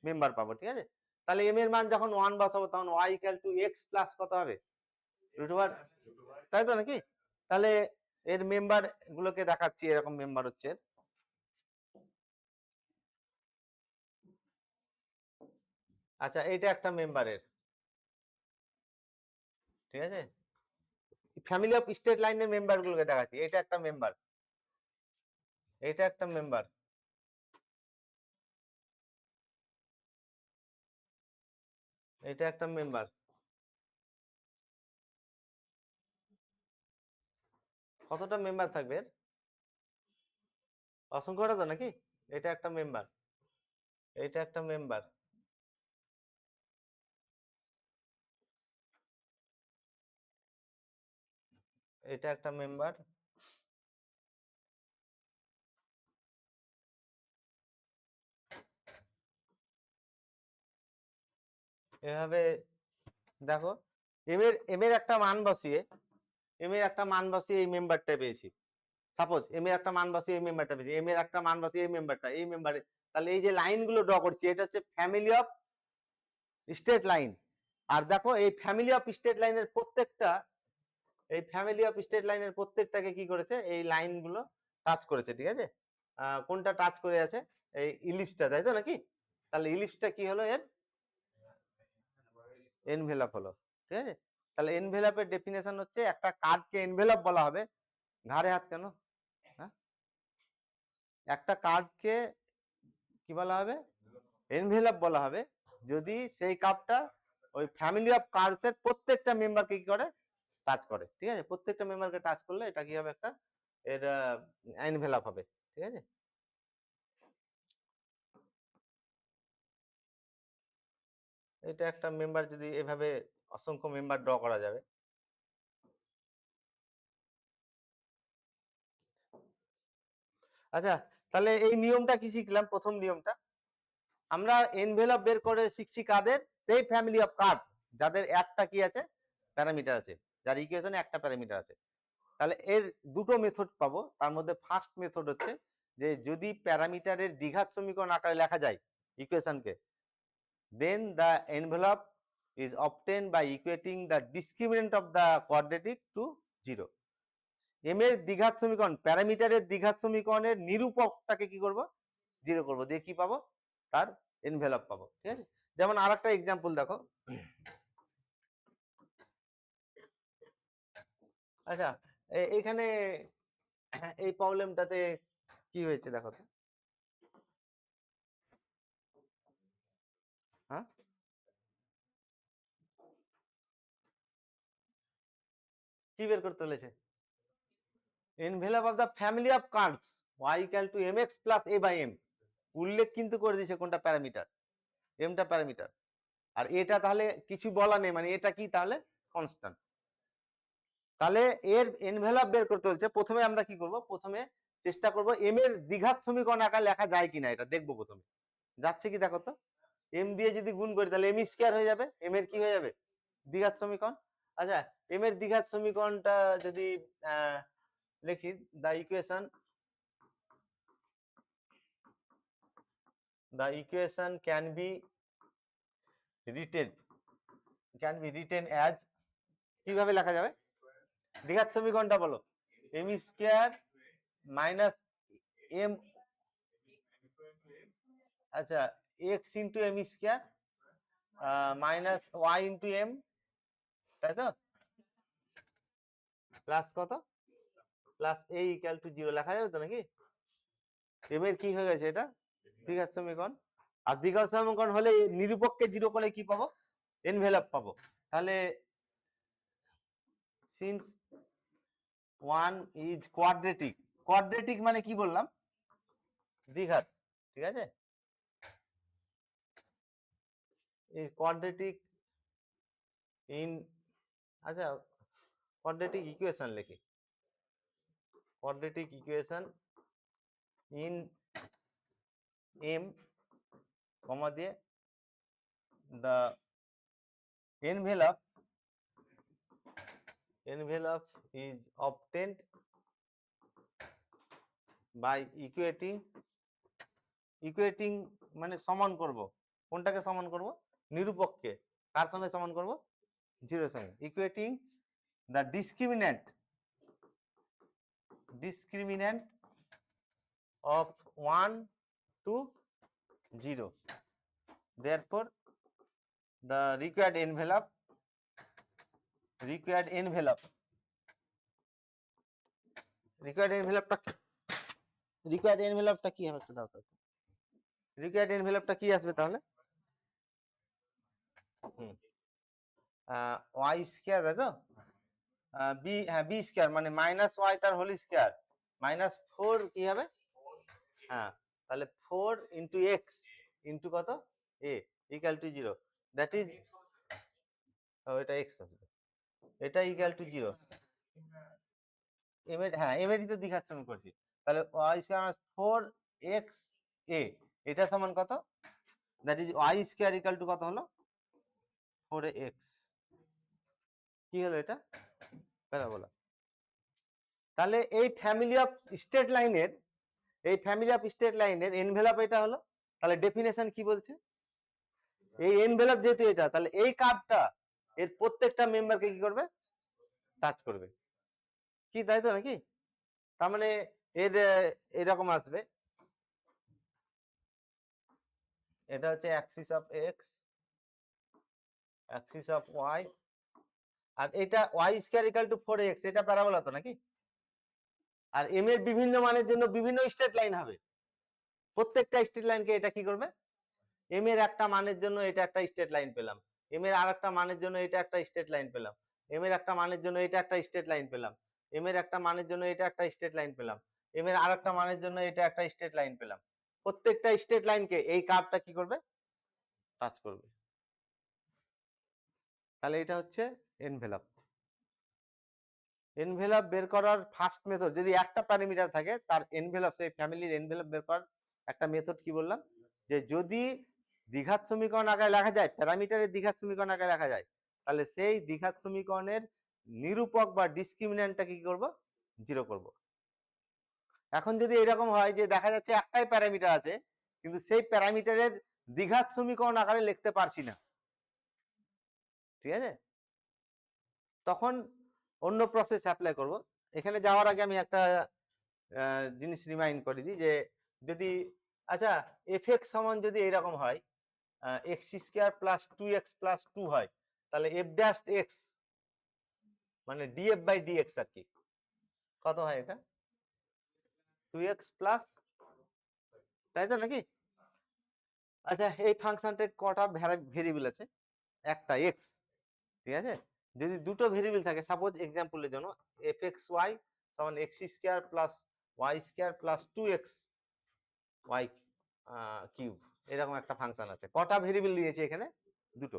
মেম্বার পাবো, ঠিক আছে? তাহলে এম এর মান যখন 1 বসাবো তখন y equal two x plus কত হবে? রুট ওভার, তাই তো নাকি? তাহলে এর মেম্বার গুলোকে দেখাচ্ছি, এরকম মেম্বার হচ্ছে। আচ্ছা, এটা একটা মেম্বারের, ঠিক আছে? ফ্যামিলি অফ স্টেট লাইনের মেম্বার গুলোকে দেখাচ্ছি। এটা একটা মেম্বার, এটা একটা মেম্বার, এটা একটা মেম্বার। কতটা মেম্বার থাকবে? অসংখ্যটা তো নাকি? এটা একটা মেম্বার, এটা একটা মেম্বার, এটা একটা মেম্বার, এভাবে দেখো। এম এর একটা মান বসিয়ে, এম এর একটা মান বসিয়ে এই মেম্বারটা পেয়েছি। সাপোজ এম এর একটা মান বসিয়ে এই মেম্বারটা পেয়েছি, এম এর একটা মান বসিয়ে এই মেম্বারটা, এই মেম্বারে। তাহলে এই যে লাইনগুলো ড্র করছি এটা হচ্ছে ফ্যামিলি অফ স্টেট লাইন। আর দেখো এই ফ্যামিলি অফ স্টেট লাইনের প্রত্যেকটা, এই ফ্যামিলি অফ স্টেট লাইনের প্রত্যেকটাকে কি করেছে? এই লাইনগুলো টাচ করেছে, ঠিক আছে? কোনটা টাচ করে আছে? এই ইলিপসটা, তাই তো নাকি? তাহলে ইলিপসটা কি হলো? এর এনভেলাপ হলো, ঠিক আছে? তাহলে এনভেলাপের ডেফিনেশন হচ্ছে একটা কার্ডকে এনভেলাপ বলা হবে। ঘাড়ে হাত কেন? হ্যাঁ, একটা কার্ডকে কি বলা হবে? এনভেলাপ বলা হবে যদি সেই কার্ডটা ওই ফ্যামিলি অফ কার্ডস এর প্রত্যেকটা মেম্বারকে কি করে? টাচ করে, ঠিক আছে? প্রত্যেকটা মেম্বারকে টাচ করলে এটা কি হবে? একটা এর এনভেলাপ হবে, ঠিক আছে? এটা একটা মেম্বার, যদি এভাবে অসংখ্য মেম্বার ড্র করা যাবে। আচ্ছা, তাহলে এই নিয়মটা কি শিখলাম? প্রথম নিয়মটা আমরা এনভেলপ বের করে শিখছি কাদের? সেই ফ্যামিলি অফ কার্ভ যাদের একটা কি আছে? প্যারামিটার আছে, যার ইকুয়েশনে একটা প্যারামিটার আছে। তাহলে এর দুটো মেথড পাবো। তার মধ্যে ফার্স্ট মেথড হচ্ছে যে যদি প্যারামিটারের দ্বিঘাত সমীকরণ আকারে লেখা যায় ইকুয়েশনকে, then the envelope is obtained by equating the discriminant of the quadratic to 0. M এর দ্বিঘাত সমীকরণ, প্যারামিটারের দ্বিঘাত সমীকরণের নিরূপকটাকে কি করব? 0 করব, দিয়ে কি পাবো? তার এনভেলপ পাবো, ঠিক আছে? যেমন আর একটা এক্সাম্পল দেখো। আচ্ছা, এখানে এই প্রবলেমটাতে কি হয়েছে দেখো তো। হ্যাঁ, কি বের করতে বলেছে? Envelope of the family of curves y equal to mx plus a by m। উল্লেখ কিন্তু করে দিয়েছে কোনটা প্যারামিটার? এমটা প্যারামিটার। আর এটা তাহলে কিছু বলা নেই, মানে এটা কি তাহলে? কনস্ট্যান্ট। তাহলে এর এনভেলপ বের করতে বলছে। প্রথমে আমরা কি করব? প্রথমে চেষ্টা করব এম এর দ্বিঘাত সমীকরণ আকারে লেখা যায় কিনা, এটা দেখবো প্রথমে। যাচ্ছে কি দেখো তো। এম দিয়ে যদি গুণ করি তাহলে এম স্কয়ার হয়ে যাবে, এম এর কি হয়ে যাবে? দ্বিঘাত সমীকরণ। আচ্ছা, এম এর দ্বিঘাত সমীকরণটা যদি লিখি, the equation written can be written as, কিভাবে লেখা যাবে? দ্বিঘাত সমীকরণটা বলো। এম স্কয়ার মাইনাস এম, আচ্ছা, x into m square minus y into m, তাই তো? প্লাস কত? প্লাস এ ইকুয়াল টু 0 লেখা যাবে তো নাকি? এম এর কি হয়ে গেছে? এটা দ্বিঘাত সমীকরণ। আর দ্বিঘাত সমীকরণ হলে নিরূপককে 0 করলে কি পাবো? এনভেলপ পাবো। তাহলে since one is quadratic, quadratic মানে কি বললাম? দ্বিঘাত, ঠিক আছে? এই কোয়াড্রেটিক ইন, আচ্ছা, কোয়াড্রেটিক ইকুয়েশন লিখি। quadratic equation in M, comma দিয়ে the envelope is obtained by equating মানে সমান করব, কোনটাকে সমান করব? নিরূপককে কার সঙ্গে সমান করব? 0 এর সঙ্গে। Equating the discriminant of 1 to 0. Therefore the required envelope টা কি হবে একটু দাও তো। রিকোয়ার্ড এনভেলপটা কি আসবে তাহলে? ওয়াই স্কয়ার, তাই তো? বি, হ্যাঁ বি স্কয়ার মানে মাইনাস ওয়াই তার হোল স্কয়ার মাইনাস 4 কি হবে? হ্যাঁ, তাহলে 4 ইন্টু এক্স ইন্টু কত? এ ইকুয়াল টু 0। দ্যাট ইজ, এটা এক্স আসবে, এটা ইকুয়াল টু 0। হ্যাঁ এমএরই তো দেখাচ্ছি আমি করছি। তাহলে ওয়াই স্কয়ার 4x a, এটা সমান কত? That is Y square equal to কত হলো? 4x। কি হলো এটা? প্যারাবোলা। তাহলে এই ফ্যামিলি অফ স্ট্রেট লাইনের এনভেলপ এটা হলো। তাহলে ডেফিনেশন কি বলছে? এই এনভেলপ যেহেতু এটা, তাহলে এই কার্ভটা এর প্রত্যেকটা মেম্বারকে কি করবে? টাচ করবে। কি তাই তো নাকি? তার মানে এর এরকম আসবে, এটা হচ্ছে axis of x, axis of y, আর এটা y square equal two 4x, এটা প্যারাবোলা তো নাকি? আর এম এর বিভিন্ন মানের জন্য বিভিন্ন স্ট্রেট লাইন হবে। প্রত্যেকটা স্ট্রেট লাইনকে এটা কি করবে? এম এর একটা মানের জন্য এটা একটা স্ট্রেট লাইন পেলাম, এম এর আরেকটা মানের জন্য এটা একটা স্ট্রেট লাইন পেলাম, এম এর একটা মানের জন্য এটা একটা স্ট্রেট লাইন পেলাম, এম এর একটা মানের জন্য এটা একটা স্ট্রেট লাইন পেলাম, এম এর আরেকটা মানের জন্য এটা একটা স্ট্রেট লাইন পেলাম। প্রত্যেকটা স্ট্রেট লাইনকে এই কার্ভটা কি করবে? টাচ করবে। তাহলে এটা হচ্ছে এনভেলপ। এনভেলপ বের করার ফার্স্ট মেথড, যদি একটা প্যারামিটার থাকে তার এনভেলপ, সেই ফ্যামিলির এনভেলপ বের করার একটা মেথড কি বললাম, যে যদি দ্বিঘাত সমীকরণ আকারে লেখা যায়, প্যারামিটারের দ্বিঘাত সমীকরণ আকারে লেখা যায়, তাহলে সেই দ্বিঘাত সমীকরণের নিরূপক বা ডিসক্রিমিন্যান্টটাকে কি করব? 0 করব। এখন যদি এরকম হয় যে দেখা যাচ্ছে একটাই প্যারামিটার আছে, কিন্তু সেই প্যারামিটারের দ্বিঘাত সমীকরণ আকারে লিখতে পারছি না, ঠিক আছে, তখন অন্য প্রসেস অ্যাপ্লাই করব। এখানে যাওয়ার আগে আমি একটা জিনিস রিমাইন্ড করে দিই, যে যদি আচ্ছা এফ সমান যদি এরকম হয় x square plus 2x plus 2 হয়, তাহলে এফ ড্যাশ এক্স মানে ডিএফ বাই ডিএক্স আর কি কত হয়? এটা 2x প্লাস, তাই তো নাকি? আচ্ছা এই ফাংশনটার কটা ভেরিয়েবল আছে? একটা এক্স, ঠিক আছে। যদি দুটো ভেরিয়েবল থাকে, সাপোজ এক্সাম্পলের জন্য এফ এক্স ওয়াই সমান x square plus y square plus 2x y cube, এরকম একটা ফাংশন আছে। কটা ভেরিয়েবল দিয়েছে এখানে? দুটো।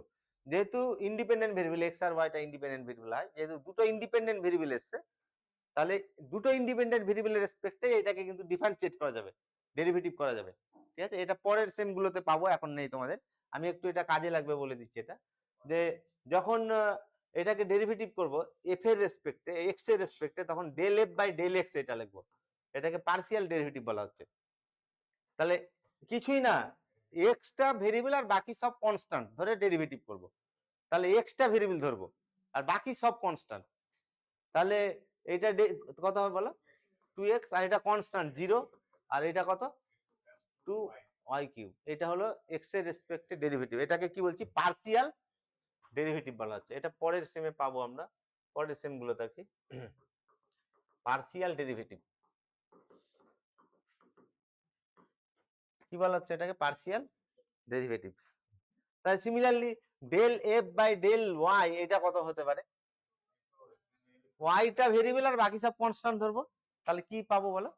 যেহেতু ইন্ডিপেন্ডেন্ট ভেরিয়েবল এক্স আর ওয়াইটা ইন্ডিপেন্ডেন্ট ভেরিয়েবল হয়, যেহেতু দুটো ইন্ডিপেন্ডেন্ট ভেরিয়েবল এসছে, তাহলে দুটো ইন্ডিপেন্ডেন্ট ভেরিয়েবলের রেসপেক্টে এটাকে কিন্তু ডিফারেন্সিয়েট করা যাবে, ডেরিভেটিভ করা যাবে, ঠিক আছে। এটা পরের সেম গুলোতে পাবো, এখন নেই তোমাদের, আমি একটু এটা কাজে লাগবে বলে দিচ্ছি। এটা যে যখন এটাকে ডেরিভেটিভ করব এফ এর রেসপেক্টে, এক্স এর রেসপেক্টে, তখন del f by del x এটা লিখবো, এটাকে পার্সিয়াল ডেরিভেটিভ বলা হচ্ছে। তাহলে কিছুই না, এক্সটা ভেরিয়েবল আর বাকি সব কনস্ট্যান্ট ধরে ডেরিভেটিভ করব। তাহলে এক্সটা ভেরিয়েবল ধরবো আর বাকি সব কনস্ট্যান্ট, তাহলে এটা কত হবে বলো? 2x, আর এটা কনস্ট্যান্ট 0, আর এটা কত? 2y cube. এটা হলো x এর রেসপেক্টে ডেরিভেটিভ, এটাকে কি বলছি? পার্সিয়াল ডেরিভেটিভ বলা হচ্ছে। এটা পরের সেমে পাবো আমরা, পরের সেম গুলোতে আর কি, পার্সিয়াল ডেরিভেটিভ কি বলা হচ্ছে? এটাকে পার্সিয়াল ডেরিভেটিভ। তাই similarly del f by del y এটা কত হতে পারে? ওয়াইটা ভেরিয়েবল আর বাকি সব কনস্ট্যান্ট ধরবো, তাহলে কি পাবো বলো?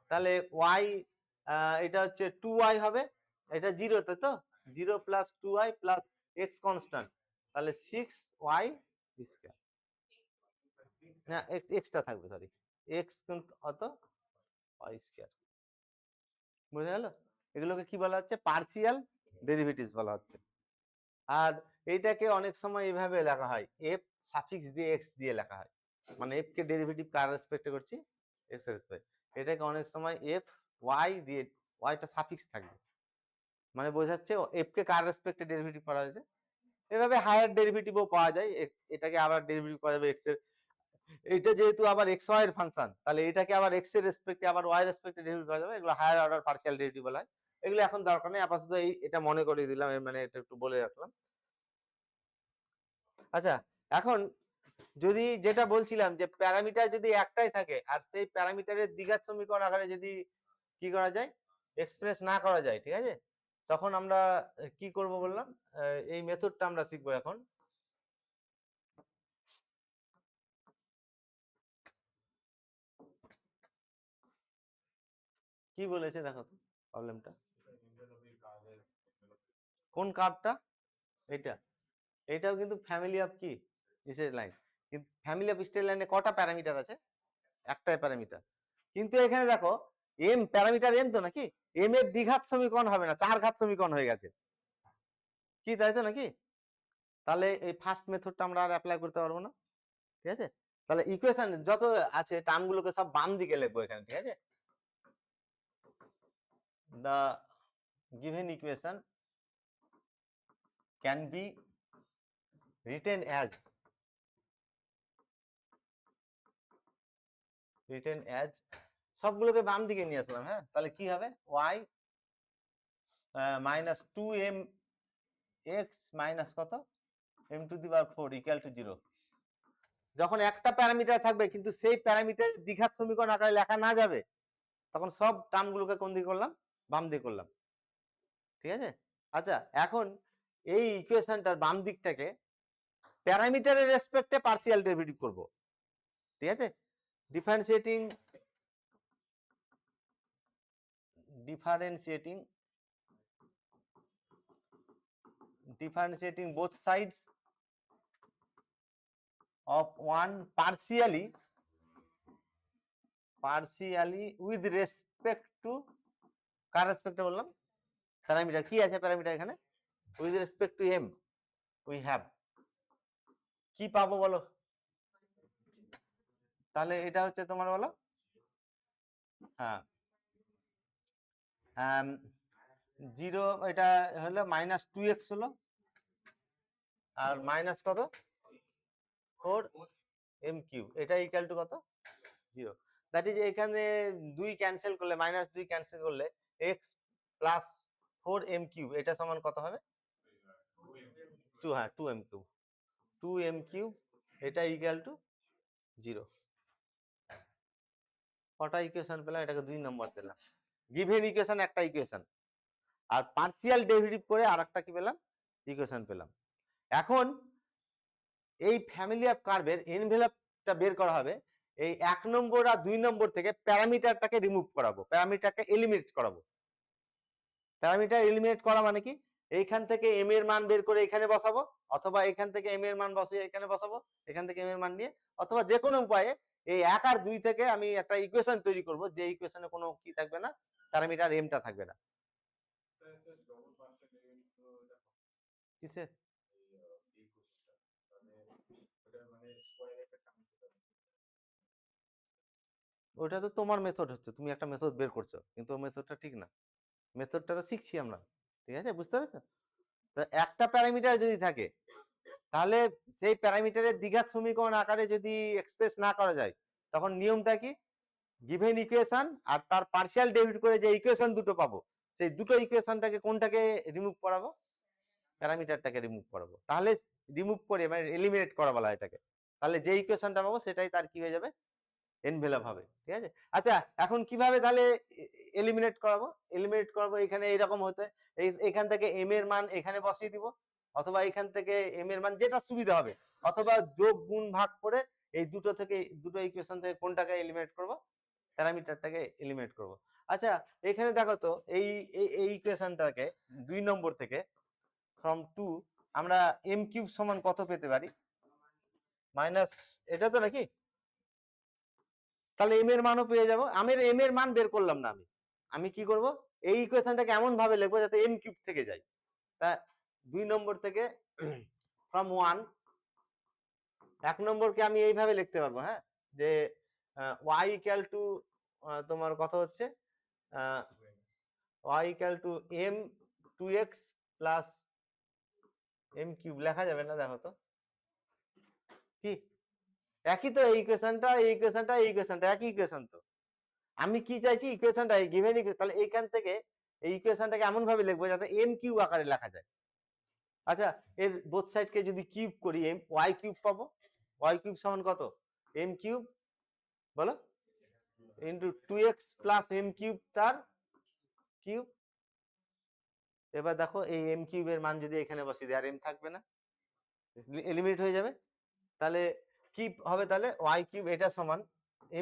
তাহলে ওয়াই এটা হচ্ছে 2y হবে, এটা 0 তে তো 0 plus 2y plus x constant, তাহলে 6y স্কয়ার, হ্যাঁ এক্সট্রা থাকবে, সরি এক্স কত ওয়াই স্কয়ার, বুঝা গেল? এগুলোকে কি বলা হচ্ছে? পার্সিয়াল ডেরিভেটিভস বলা হচ্ছে। আর এইটাকে অনেক সময় এইভাবে লেখা হয়, এফ সাফিক্স দিয়ে এক্স দিয়ে লেখা হয়, মানে এফ কে ডেরিভেটিভ কার রেসপেক্টে করছি? এক্স এর রেসপেক্ট। এটাকে অনেক সময় এফ ওয়াই দিয়ে, ওয়াইটা সাফিক্স থাকবে, মানে বোঝাচ্ছে এফ কে কার রেসপেক্টে ডেরিভেটিভ করা হয়েছে। এভাবে হায়ার ডেরিভেটিভও পাওয়া যায়, এটাকে আবার ডেরিভেটিভ করা যাবে এক্স এর, এটা যেহেতু আবার এক্স ওয়াই এর ফাংশন, তাহলে এটাকে আবার এক্স এর রেসপেক্টে আবার ওয়াই রেসপেক্টে ডেরিভেটিভ করা যাবে। এগুলো হায়ার অর্ডার পার্সিয়াল ডেরিভেটিভ বলা হয়। এগুলো এখন দরকার নেই, আপাতত এটা মনে করিয়ে দিলাম, মানে এটা একটু বলে রাখলাম। আচ্ছা, এখন যদি যেটা বলছিলাম যে প্যারামিটার যদি একটাই থাকে আর সেই প্যারামিটারের দ্বিঘাত সমীকরণ আকারে যদি কি করা যায়, এক্সপ্রেস না করা যায়, ঠিক আছে, তখন আমরা কি করব বললাম, এই মেথডটা আমরা শিখবো এখন। কি বলেছে দেখো তো প্রবলেমটা, কোন কার্ভটা? এটা, এটাও কিন্তু ফ্যামিলি অফ কি স্ট্রেট লাইন, কিন্তু ফ্যামিলি অফ স্ট্রেট লাইনে কটা প্যারামিটার আছে? একটাই প্যারামিটার। কিন্তু এখানে দেখো এম প্যারামিটার এম তো নাকি, এম এর দ্বিঘাত সমীকরণ হবে না, চার ঘাত সমীকরণ হয়ে গেছে, কি তাই তো নাকি? তাহলে এই ফার্স্ট মেথডটা আমরা আর অ্যাপ্লাই করতে পারবো না, ঠিক আছে? তাহলে ইকুয়েশন যত আছে টার্মগুলোকে সব বাম দিকে লিখবো এখানে, ঠিক আছে? The given equation can be written as সবগুলোকে বাম দিকে নিয়ে আসলাম, হ্যাঁ, তাহলে কি হবে? Y minus two m x minus কত m to the power 4 equal to 0। যখন একটা প্যারামিটার থাকবে কিন্তু সেই প্যারামিটার দ্বিঘাত সমীকরণ আকারে লেখা না যাবে, তখন সব টার্মগুলোকে কোন দিকে করলাম? বাম দিকে করলাম, ঠিক আছে? আচ্ছা, এখন এই ইকুয়েশনটার বাম দিকটাকে প্যারামিটারের রেসপেক্টে পার্সিয়াল ডেরিভেটিভ করব, ঠিক আছে? Differentiating both sides of one partially with respect to, কার রেসপেক্টে বললাম? প্যারামিটার কি আছে? প্যারামিটার এখানে with respect to m we have, কি পাবো বলো? তাহলে এটা হচ্ছে তোমার বলো, হ্যাঁ, 0, এটা হলো মাইনাস 2x হলো, আর মাইনাস কত 4m কিউব, এটা ইকুয়াল টু কত? 0। দ্যাট ইজ এখানে 2 ক্যান্সেল করলে, মাইনাস 2 ক্যান্সেল করলে x প্লাস 4m কিউব এটা সমান কত হবে? 2, হ্যাঁ 2m কিউব এটা ইকুয়াল টু 0। কটা ইকুয়েশন পেলাম? এটাকে 2 নম্বর দিলাম। গিভেন ইকুয়েশন একটা ইকুয়েশন, আর পার্সিয়াল ডেরিভেটিভ করে আরেকটা কি পেলাম? ইকুয়েশন পেলাম। এখন এই ফ্যামিলি অফ কার্ভের এনভেলপটা বের করা হবে, এই 1 নম্বর আর 2 নম্বর থেকে প্যারামিটারটাকে রিমুভ করাবো, প্যারামিটারকে এলিমিনেট করাবো। প্যারামিটার এলিমিনেট করা মানে কি? এইখান থেকে m এর মান বের করে এখানে বসাবো, অথবা এখান থেকে m এর মান বসিয়ে এখানে বসাবো, এখান থেকে m এর মান নিয়ে, অথবা যে কোনো উপায়ে এই 1 আর 2 থেকে আমি একটা ইকুয়েশন তৈরি করব, যে ইকুয়েশনে কোনো কি থাকবে না, প্যারামিটার mটা থাকবে না। কিসের? ওটা তো তোমার মেথড হচ্ছে, তুমি একটা মেথড বের করছো, কিন্তু ওই মেথডটা ঠিক না, মেথডটা তো শিখছি আমরা, ঠিক আছে? বুঝতে পেরেছো? তো একটা প্যারামিটার যদি থাকে, তাহলে সেই প্যারামিটারের দ্বিঘাত সমীকরণ আকারে যদি এক্সপ্রেস না করা যায়, তখন নিয়মটা কি? গিভেন ইকুয়েশন আর তার পার্সিয়াল ডেরিভেটিভ করে যে ইকুয়েশন দুটো পাবো, সেই দুটো ইকুয়েশনটাকে কোনটাকে রিমুভ করাবো? প্যারামিটারটাকে রিমুভ করাবো। তাহলে রিমুভ করে মানে এলিমিনেট করা বলা হয় এটাকে। তাহলে যে ইকুয়েশনটা পাবো সেটাই তার কি হয়ে যাবে? এনভেলপ হবে, ঠিক আছে? আচ্ছা, এখন কিভাবে তাহলে এলিমিনেট করাবো? এলিমিনেট করাবো এখানে এইরকম হতে, এখান থেকে m এর মান এখানে বসিয়ে দিব, অথবা এখান থেকে m এর মান যেটা সুবিধা হবে, অথবা যোগ গুণ ভাগ করে এই দুটো থেকে, দুটো ইকুয়েশন থেকে কোনটাকে এলিমিনেট করব? প্যারামিটারটাকে এলিমিনেট করব। আচ্ছা, এখানে দেখো তো এই এই ইকুয়েশনটাকে 2 নম্বর থেকে ফ্রম 2 আমরা m কিউব সমান কত পেতে পারি? মাইনাস, এটা তো নাকি তাহলে এম এর মানও পেয়ে যাবো। আমি এম এর মান বের করলাম না, আমি কি করব, এই ইকুয়েশনটাকে এমন ভাবে লিখবো যাতে এম কিউব থেকে যায়। তা 2 নম্বর থেকে ফ্রম 1, 1 নম্বরকে আমি এইভাবে লিখতে পারবো, হ্যাঁ, যে y ইকুয়াল টু তোমার কত হচ্ছে, y equal two m 2x plus m cube লেখা যাবে না, দেখো তো কি একই তো, এই ইকুয়েশনটা এই ইকুয়েশনটা এই ইকুয়েশনটা একই ইকুয়েশন তো। আমি কি চাইছি, ইকুয়েশনটা গিভেন ইকুয়েশন, তাহলে এইখান থেকে এই ইকুয়েশনটাকে এমন ভাবে লিখবো যাতে m কিউব আকারে লেখা যায়। আচ্ছা, এর বোথ সাইডকে যদি কিউব করি y কিউব পাবো, y কিউব সমান কত, m কিউব বলো into 2x plus m cube তার কিউব। এবার দেখো এই m কিউবের মান যদি এখানে বসিয়ে দিই, আর m থাকবে না, এলিমিনেট হয়ে যাবে। তাহলে কি হবে, তাহলে y কিউব এটা সমান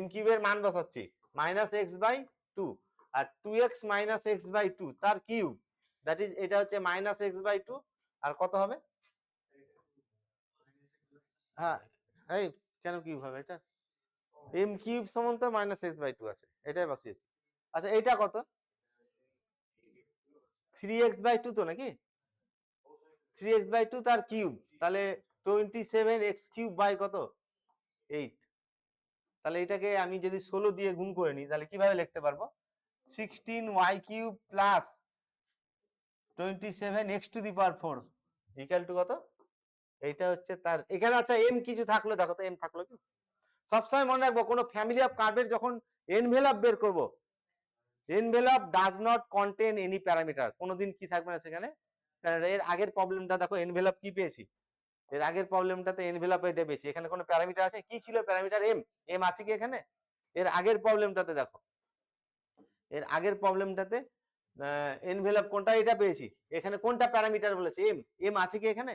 m কিউবের মান বসাচ্ছি -x/2 আর 2x -x/2 তার কিউব, দ্যাট ইজ এটা হচ্ছে -x/2 আর কত হবে, হ্যাঁ এই কেন কিউব হবে, এটা m কিউব সমান তো -x/2 আছে, এটাই বসিয়েছি। আচ্ছা এটা কত, 3x/2 তো নাকি, 3x/2 তার কিউব, তাহলে 27x³ কত 8। তাহলে এটাকে আমি যদি 16 দিয়ে গুণ করে নিই তাহলে কিভাবে লিখতে পারবো, 16y³ plus 27x⁴ equal to কত, এইটা হচ্ছে তার এখানে। আচ্ছা এম কিছু থাকলো, দেখো তো এম থাকলো কি। সবসময় মনে রাখবো কোনো ফ্যামিলি অফ কার্ভের যখন এনভেলপ বের করব, envelope does not contain any parameter, কোনোদিন কি থাকবে না সেখানে। এর আগের প্রবলেমটা দেখো এনভেলপ কি পেয়েছি, এর আগের প্রবলেমটাতে এনভেলপ এটা পেয়েছি, এখানে কোনো প্যারামিটার আছে, কি ছিল প্যারামিটার এম, এম আছে কি এখানে। এর আগের প্রবলেমটাতে দেখো, এর আগের প্রবলেমটাতে এনভেলপ কোনটা এটা পেয়েছি, এখানে কোনটা প্যারামিটার বলেছে এম, এম আছে কি এখানে।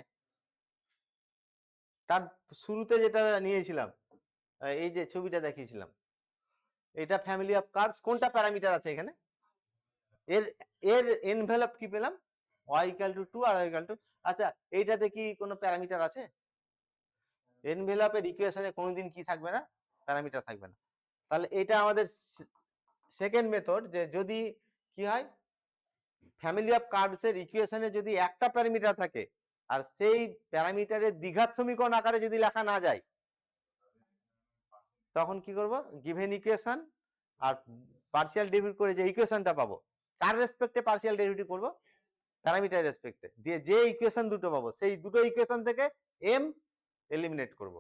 তার শুরুতে যেটা নিয়েছিলাম, এই যে ছবিটা দেখিয়েছিলাম, এটা ফ্যামিলি অফ কার্ভস, কোনটা প্যারামিটার আছে এখানে, এর এর এনভেলপ কি পেলাম, y ইকুয়াল টু 2 আর y ইকুয়াল টু, আচ্ছা এইটাতে কি কোনো প্যারামিটার আছে, এনভেলপের ইকুয়েশনে কোনোদিন কি থাকবে না, প্যারামিটার থাকবে না। তাহলে এটা আমাদের সেকেন্ড মেথড, যে যদি কি হয়, ফ্যামিলি অফ কার্ভস এর ইকুয়েশনে যদি একটা প্যারামিটার থাকে আর সেই প্যারামিটারের দ্বিঘাত সমীকরণ আকারে যদি লেখা না যায়, তখন কি করব, গিভেন ইকুয়েশন আর পার্সিয়াল ডেরিভেটিভ করে যে ইকুয়েশনটা পাবো, তার রেসপেক্টে পার্সিয়াল ডেরিভেটিভ করব, প্যারামিটার রেসপেক্টে দিয়ে যে ইকুয়েশন দুটো পাবো সেই দুটো ইকুয়েশন থেকে এম এলিমিনেট করব।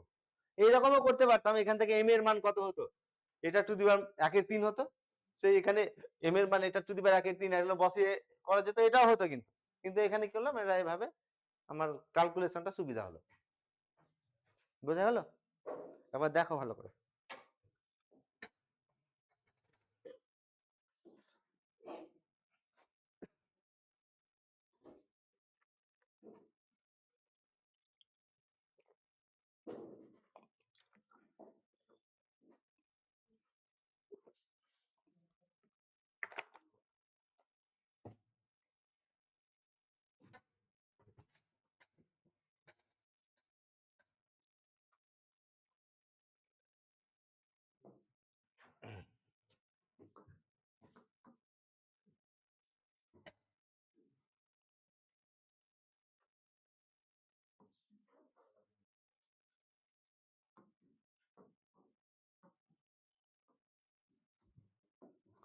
এইরকমও করতে পারতাম, এখান থেকে এম এর মান কত হতো, এটা টু দি পাওয়ার 1/3 হতো, সেই এখানে এম এর মান এটা টু দি পাওয়ার 1/3 এগুলো বসিয়ে করা যেত, এটাও হতো, কিন্তু কিন্তু এখানে কি করলাম, এটা এইভাবে আমার ক্যালকুলেশনটা সুবিধা হলো। বোঝা গেল, এবার দেখো ভালো করে।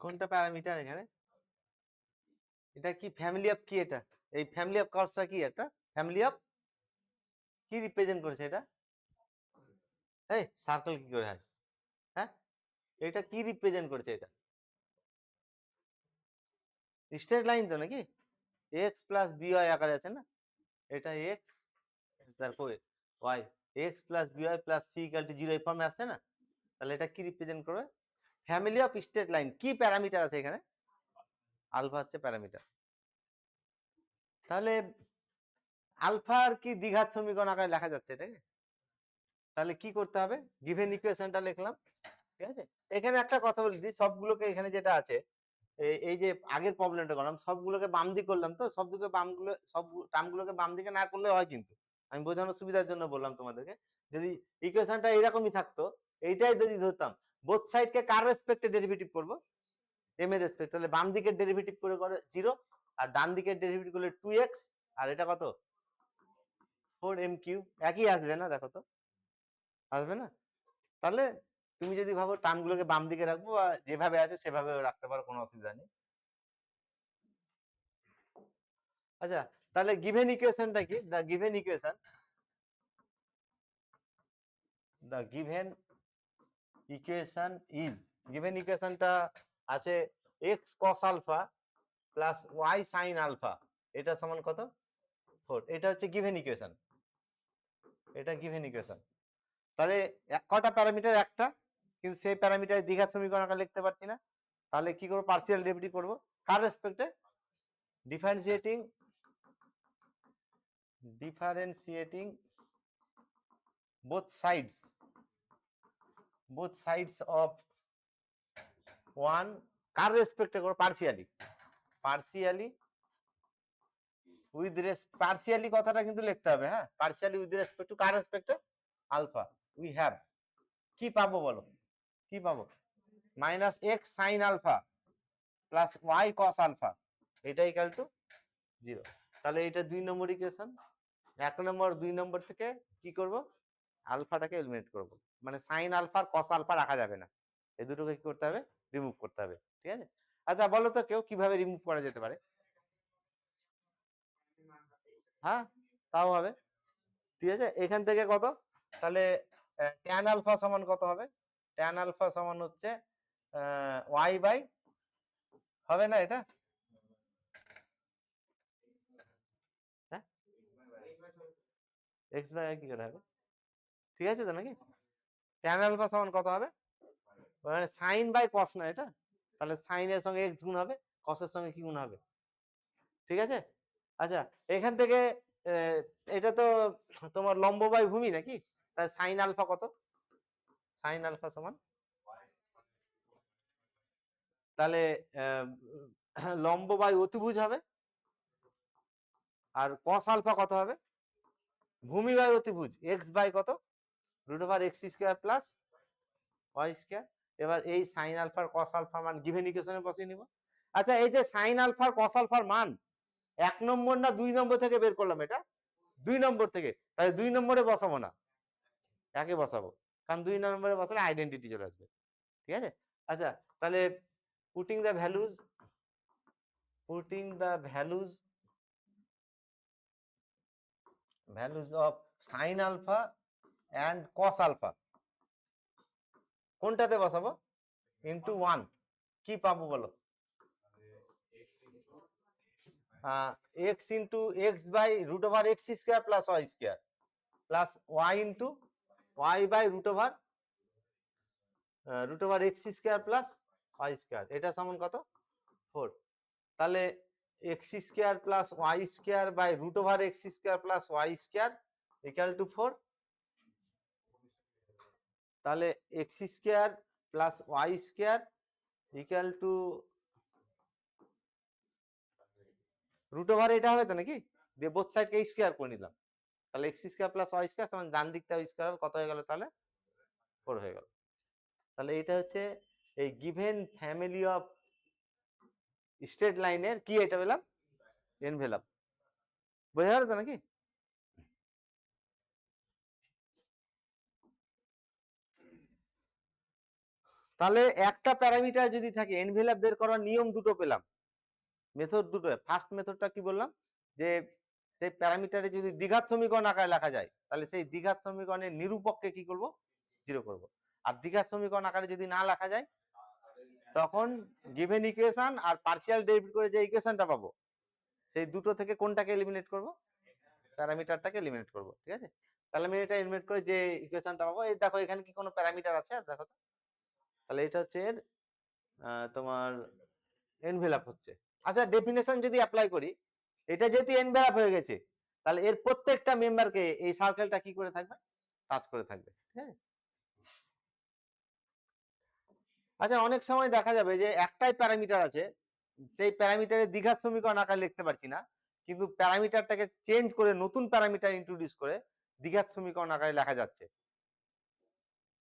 কোনটা প্যারামিটার এখানে, এটা কি ফ্যামিলি অফ কি, এটা এই ফ্যামিলি অফ কার্ভসটা কি একটা ফ্যামিলি অফ কি রিপ্রেজেন্ট করেছে এটা, এই সার্কেল কি করে হয়, হ্যাঁ এটা কি রিপ্রেজেন্ট করেছে, এটা স্ট্রেট লাইন তো নাকি, এক্স প্লাস বিওয়াই আকারে আছে না, এটা এক্স তারপরে y, x plus b y plus c equal to 0 এই ফর্মে আসছে না, তাহলে এটা কি রিপ্রেজেন্ট করবে, ফ্যামিলি অফ স্ট্রেট লাইন, কি প্যারামিটার আছে এখানে, আলফা হচ্ছে প্যারামিটার। তাহলে আলফার কি দ্বিঘাত সমীকরণ আকারে লেখা যাচ্ছে এটাকে, তাহলে কি করতে হবে, গিভেন ইকুয়েশনটা লিখলাম, ঠিক আছে। এখানে একটা কথা বলে দিই, সবগুলোকে এখানে যেটা আছে, এই যে আগের প্রবলেমটা করলাম সবগুলোকে বাম দিক করলাম, তো সবগুলোকে বামগুলো সব টার্মগুলোকে বাম দিকে না করলে হয়, কিন্তু আমি বোঝানোর সুবিধার জন্য বললাম তোমাদেরকে, যদি ইকুয়েশনটা এরকমই থাকতো, এইটাই যদি ধরতাম, বোথ সাইডকে কার রেসপেক্টে ডেরিভেটিভ করব, এম এর রেসপেক্ট, তাহলে বাম দিকের ডেরিভেটিভ করে 0 আর ডান দিকের ডেরিভেটিভ করলে 2x আর এটা কত 4m3 একই আসবে না, দেখো তো আসবে না। তাহলে তুমি যদি ভাবো টার্মগুলোকে বাম দিকে রাখবো বা যেভাবে আছে সেভাবে রাখতে পারো, কোনো অসুবিধা নেই। আচ্ছা, তাহলে গিভেন ইকুয়েশনটা কি? The given equation is, given ইকুয়েশনটা আছে x cos alpha plus y sin alpha, এটা সমান কত 4। এটা হচ্ছে গিভেন ইকুয়েশন, এটা গিভেন ইকুয়েশন। তাহলে কটা প্যারামিটার? একটা, কিন্তু সেই প্যারামিটারের দ্বিঘাত সমীকরণ আকারে লিখতে পারছি না, তাহলে কি করবো? পার্সিয়াল ডেরিভেটিভ করবো কার রেসপেক্টে? Differentiating both sides of one, কার রেসপেক্টে করবো? পার্সিয়ালি উইথ পার্সিয়ালি কথাটা কিন্তু লিখতে হবে, হ্যাঁ, পার্সিয়ালি উইথ রেসপেক্ট টু কার রেসপেক্টে? আলফা। উই হ্যাভ কি পাবো বলো, কি পাবো? Minus x sine alpha plus y cos alpha, এটা ইকুয়াল টু 0। তাহলে এটা 2 নম্বর ইকুয়েশন। 1 নম্বর 2 নম্বর থেকে কি করব? আলফাটাকে এলিমিনেট করব, মানে সাইন আলফা আর কস আলফা রাখা যাবে না, এই দুটোকে কি করতে হবে? রিমুভ করতে হবে, ঠিক আছে? আচ্ছা বলো তো কেউ কিভাবে রিমুভ করা যেতে পারে? হ্যাঁ, তাও হবে, ঠিক আছে। এখান থেকে কত? তাহলে ট্যান আলফা সমান কত হবে? ট্যান আলফা সমান হচ্ছে ওয়াই বাই, হবে না এটা? হ্যাঁ, এক্স বাই কি করে হবে? ঠিক আছে তো নাকি? ট্যান আলফা সমান কত হবে? মানে সাইন বাই কস না এটা, তাহলে সাইনের সঙ্গে এক্স গুণ হবে, কসের সঙ্গে কি গুণ হবে, ঠিক আছে? আচ্ছা, এখান থেকে এটা তো তোমার লম্ব বাই ভূমি নাকি, তাহলে সাইন আলফা কত? সাইন আলফা সমান, তাহলে লম্ব বাই অতিভুজ হবে, আর কস আলফা কত হবে? ভূমি বাই অতিভুজ, এক্স বাই কত? √x² plus y²। এবার এই সাইন আলফার কস আলফার মান গিভেন ইকুয়েশনে বসিয়ে নিব। আচ্ছা, এই যে সাইন আলফার কস আলফার মান 1 নম্বর না 2 নম্বর থেকে বের করলাম? এটা 2 নম্বর থেকে, তাহলে 2 নম্বরে বসাবো না, একে বসাবো, কারণ 2 নম্বরে বসালে আইডেন্টিটি চলে আসবে, ঠিক আছে? আচ্ছা, তাহলে putting the values of sine alpha and cos alpha কোনটাতে বসাবো? ইন্টু 1, কি পাবো বলো? x into x by √x² plus y² plus y into y by √x² plus y², এটা সমান কত? 4। তাহলে x² plus y² by √x² plus y² equal to 4। তাহলে x² plus y² equal two √, এটা হবে তো নাকি? দিয়ে বোথ সাইডকে স্কয়ার করে নিলাম, তাহলে x² প্লাস y² সমান ডান দিকটা স্কয়ার হবে, কত হয়ে গেল? তাহলে 4 হয়ে গেল। তাহলে এটা হচ্ছে এই গিভেন ফ্যামিলি অফ স্ট্রেট লাইনের কি, এটা বললাম এনভেলাপ। বোঝা গেল তো নাকি? তাহলে একটা প্যারামিটার যদি থাকে, এনভেলাপ বের করার নিয়ম দুটো পেলাম, মেথড দুটো। ফার্স্ট মেথডটা কি বললাম? যে সেই প্যারামিটারে যদি দ্বিঘাত সমীকরণ আকারে লেখা যায়, তাহলে সেই দ্বিঘাত সমীকরণের নিরূপককে কি করব? 0 করব। আর দ্বিঘাত সমীকরণ আকারে যদি না লেখা যায়, তখন গিভেন ইকুয়েশন আর পার্সিয়াল ডেরিভেটিভ করে যে ইকুয়েশনটা পাবো, সেই দুটো থেকে কোনটাকে এলিমিনেট করব? প্যারামিটারটাকে এলিমিনেট করব, ঠিক আছে? তাহলে আমি এটা এলিমিনেট করে যে ইকুয়েশনটা পাবো, এই দেখো এখানে কি কোনো প্যারামিটার আছে? আর দেখো তো, তাহলে এটা হচ্ছে এর তোমার এনভেলাপ হচ্ছে। আচ্ছা, ডেফিনেশন যদি অ্যাপ্লাই করি, এটা যেহেতু এনভেলাপ হয়ে গেছে, তাহলে এর প্রত্যেকটা মেম্বারকে এই সার্কেলটা কি করে থাকবে? টাচ করে থাকবে, ঠিক আছে? আচ্ছা, অনেক সময় দেখা যাবে যে একটাই প্যারামিটার আছে, সেই প্যারামিটারের দ্বিঘাত সমীকরণ আকারে লিখতে পারছি না, কিন্তু প্যারামিটারটাকে চেঞ্জ করে নতুন প্যারামিটার ইন্ট্রোডিউস করে দ্বিঘাত সমীকরণ আকারে লেখা যাচ্ছে।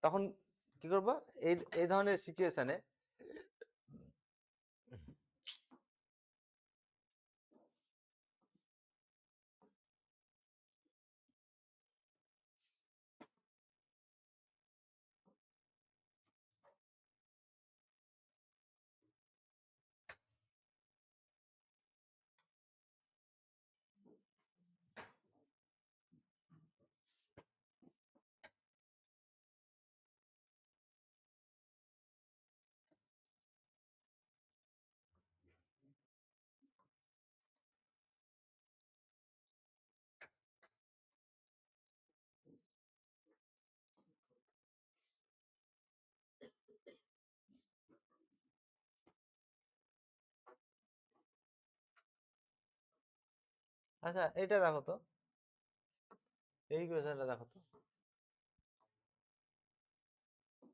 তখন কি করব, এই ধরনের সিচুয়েশনে আচ্ছা এটা দেখো তো, এই ইকুয়েশনটা দেখো তো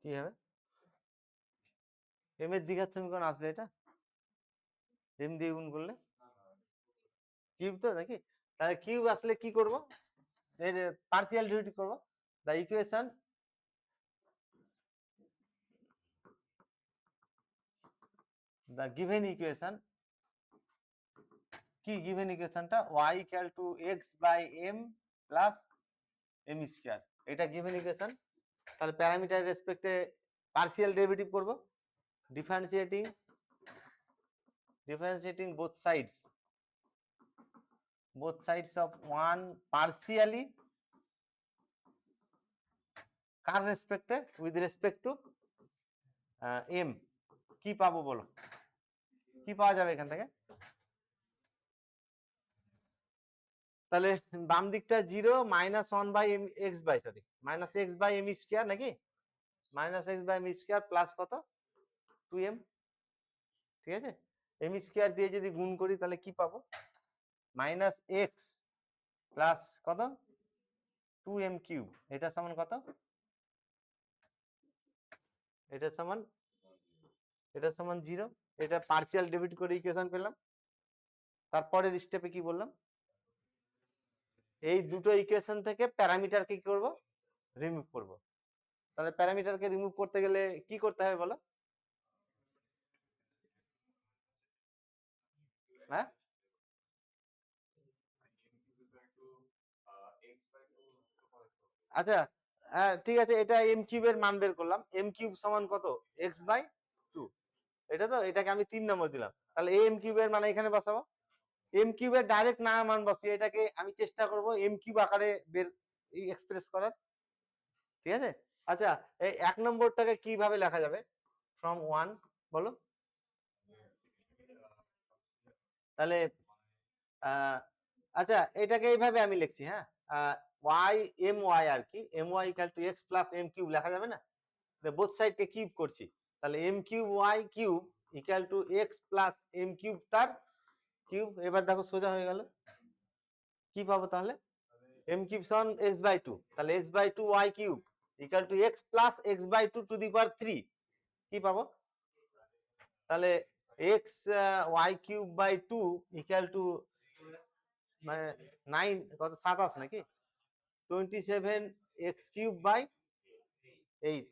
কি হবে, এম এর দ্বিঘাত সমীকরণ আসবে এটা, এম দিয়ে গুণ করলে কিউব তো নাকি, তাহলে কিউব আসলে কি করব, এর পার্সিয়াল ডেরিভেটিভ করব, the equation the given equation, কি given ইকুয়েশনটা y equal to x by m plus m square, এটা given ইকুয়েশন। তাহলে প্যারামিটার রেসপেক্টে পার্সিয়াল ডেরিভেটিভ করব, differentiating both sides of one partially, কার রেসপেক্টে, উইথ রেসপেক্ট টু m, কি পাবো বলো, কি পাওয়া যাবে এখান থেকে, তাহলে বাম দিকটা 0 minus 1 by m x by sorry minus x by m square নাকি, minus x by m square plus কত 2m, ঠিক আছে, এম স্কয়ার দিয়ে যদি গুণ করি তাহলে কি পাবো, মাইনাস এক্স প্লাস কত 2m কিউব, এটা সমান কত, এটা সমান 0, এটা পার্সিয়াল ডেবিট করে ইকুয়েশন পেলাম। তারপরের স্টেপে কি বললাম, এই দুটো ইকুয়েশন থেকে প্যারামিটারকে কি করব, রিমুভ করব। তাহলে প্যারামিটারকে রিমুভ করতে গেলে কি করতে হবে বলো, হ্যাঁ আচ্ছা ঠিক আছে, এটা এম কিউবের মান বের করলাম, এম কিউব সমান কত এক্স বাই 2, এটা তো, এটাকে আমি 3 নম্বর দিলাম, তাহলে এম কিউবের মান এখানে বসাবো, এম কিউবের ডাইরেক্ট না মান বসিয়ে এটাকে আমি চেষ্টা করব এম কিউব আকারে বের এক্সপ্রেস করার, ঠিক আছে। আচ্ছা এই 1 নম্বরটাকে কিভাবে লেখা যাবে, ফ্রম 1 বলো, তাহলে আচ্ছা এটাকে এইভাবে আমি লিখছি, হ্যাঁ ওয়াই এম ওয়াই আর কি, m y equal to x plus m cube লেখা যাবে না, বোথ সাইডকে কিউব করছি, তাহলে m cube y cube equal to x plus m cube তার কিউব, এবার দেখো সোজা হয়ে গেল, কি পাবো তাহলে, এম কিউব সমান এক্স বাই 2, তাহলে x by 2 y cube equal to x plus x by 2 to the power 3, কি পাবো, তাহলে x y cube by 2 equal to মানে 9 কত 27 নাকি, 27 এক্স কিউব বাই 8,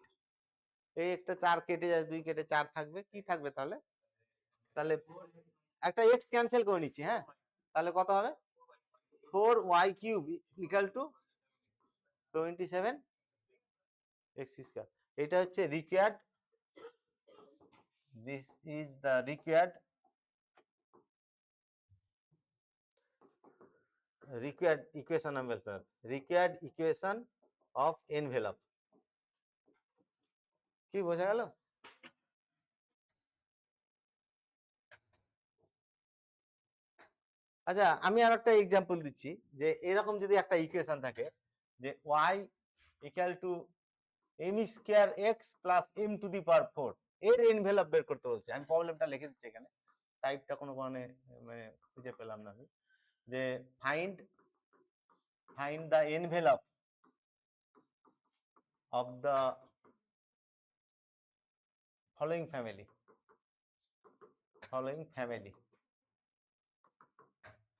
এই একটা 4 কেটে যায়, 2 কেটে 4 থাকবে, কি থাকবে তাহলে, তাহলে একটা এক্স ক্যান্সেল করে নিচ্ছি, হ্যাঁ তাহলে কত হবে 4y cube equal two 27 x square, এটা হচ্ছে required, this is the required equation, আমি বলছিলাম রিকোয়ার্ড ইকুয়েশন অফ এনভেলপ, কি বোঝা গেল। আচ্ছা আমি আর একটা এক্সাম্পল দিচ্ছি, যে এরকম যদি একটা ইকুয়েশন থাকে যে y equal to m square x plus m to the power 4, এর এনভেলপ বের করতে বলছে, আমি প্রবলেমটা লিখে দিচ্ছি এখানে, টাইপটা কোনো কারণে মানে খুঁজে পেলাম না আমি, যে find the envelope of the following family,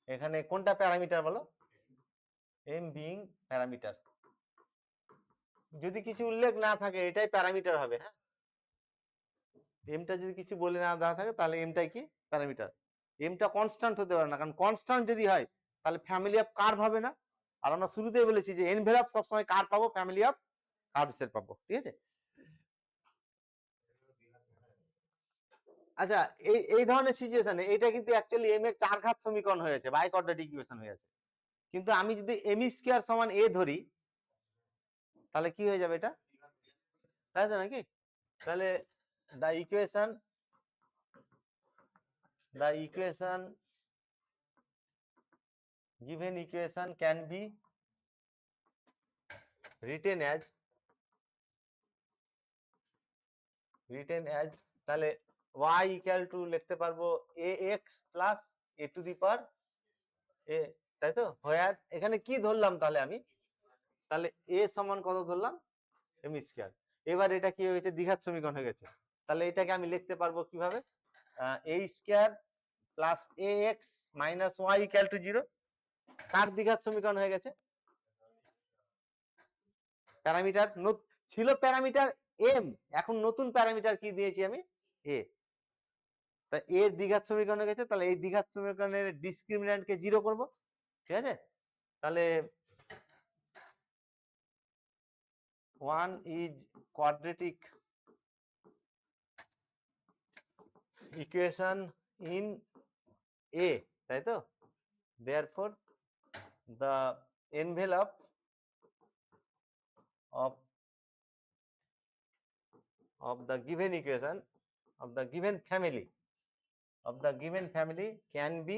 এখানে কোনটা প্যারামিটার বলো, এম বিং প্যারামিটার, যদি কিছু উল্লেখ না থাকে এটাই প্যারামিটার হবে। হ্যাঁ, এমটা যদি কিছু বলে না দেওয়া থাকে তাহলে এমটাই কি প্যারামিটার। এমটা কনস্ট্যান্ট হতে পারে না, কারণ কনস্ট্যান্ট যদি হয় তাহলে ফ্যামিলি অফ কার্ভ হবে না। আর আমরা শুরুতেই বলেছি যে এনভেলপ সবসময় কার পাবো, ফ্যামিলি অফ কার্ভস এর পাবো। ঠিক আছে। আচ্ছা, এই ধরনের সিচুয়েশনে এটা কিন্তু অ্যাকচুয়ালি এম এর 4 ঘাত সমীকরণ হয়েছে, বাই কোয়াড্রেটিক ইকুয়েশন হয়ে আছে। কিন্তু আমি যদি এম স্কয়ার সমান এ ধরি তাহলে কি হয়ে যাবে এটা, তাই তো নাকি? তাহলে the given equation can be written as তাহলে y equal to লিখতে পারবো ax plus a to the power a, তাই তো? হোয়ার এখানে কি ধরলাম তাহলে আমি, তাহলে a সমান কত ধরলাম, এম স্কয়ার। এবার এটা কি হয়ে গেছে, দ্বিঘাত সমীকরণ হয়ে গেছে। তাহলে এটাকে আমি লিখতে পারবো কিভাবে, a square plus ax minus y equal to 0। কার দ্বিঘাত সমীকরণ হয়ে গেছে, প্যারামিটার ছিল প্যারামিটার m, এখন নতুন প্যারামিটার কি দিয়েছি আমি, a। তা এর দ্বিঘাত সমীকরণ হয়ে গেছে, তাহলে এই দ্বিঘাত সমীকরণের ডিসক্রিমিন্যান্টকে 0 করব। ঠিক আছে। তাহলে 1 is quadratic equation in a, তাই তো? therefore the envelope of the given equation of the given family can be,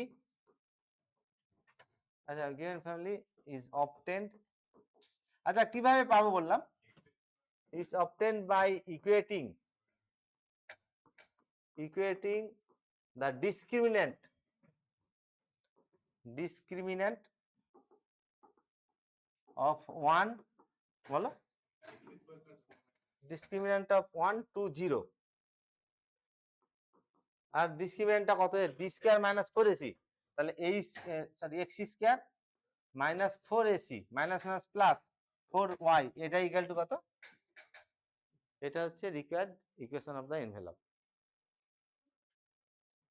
আচ্ছা, given family is obtained, আচ্ছা কিভাবে পাবো বললাম, it's obtained by equating the discriminant of 1, বলো, discriminant of 1 to 0, আর ডিসক্রিমিন্যান্টটা কত, এর বি স্কয়ার মাইনাস 4ac, তাহলে এই sorry x square minus 4ac minus minus plus 4y, এটা ইকুয়াল টু কত, এটা হচ্ছে required equation of the envelope.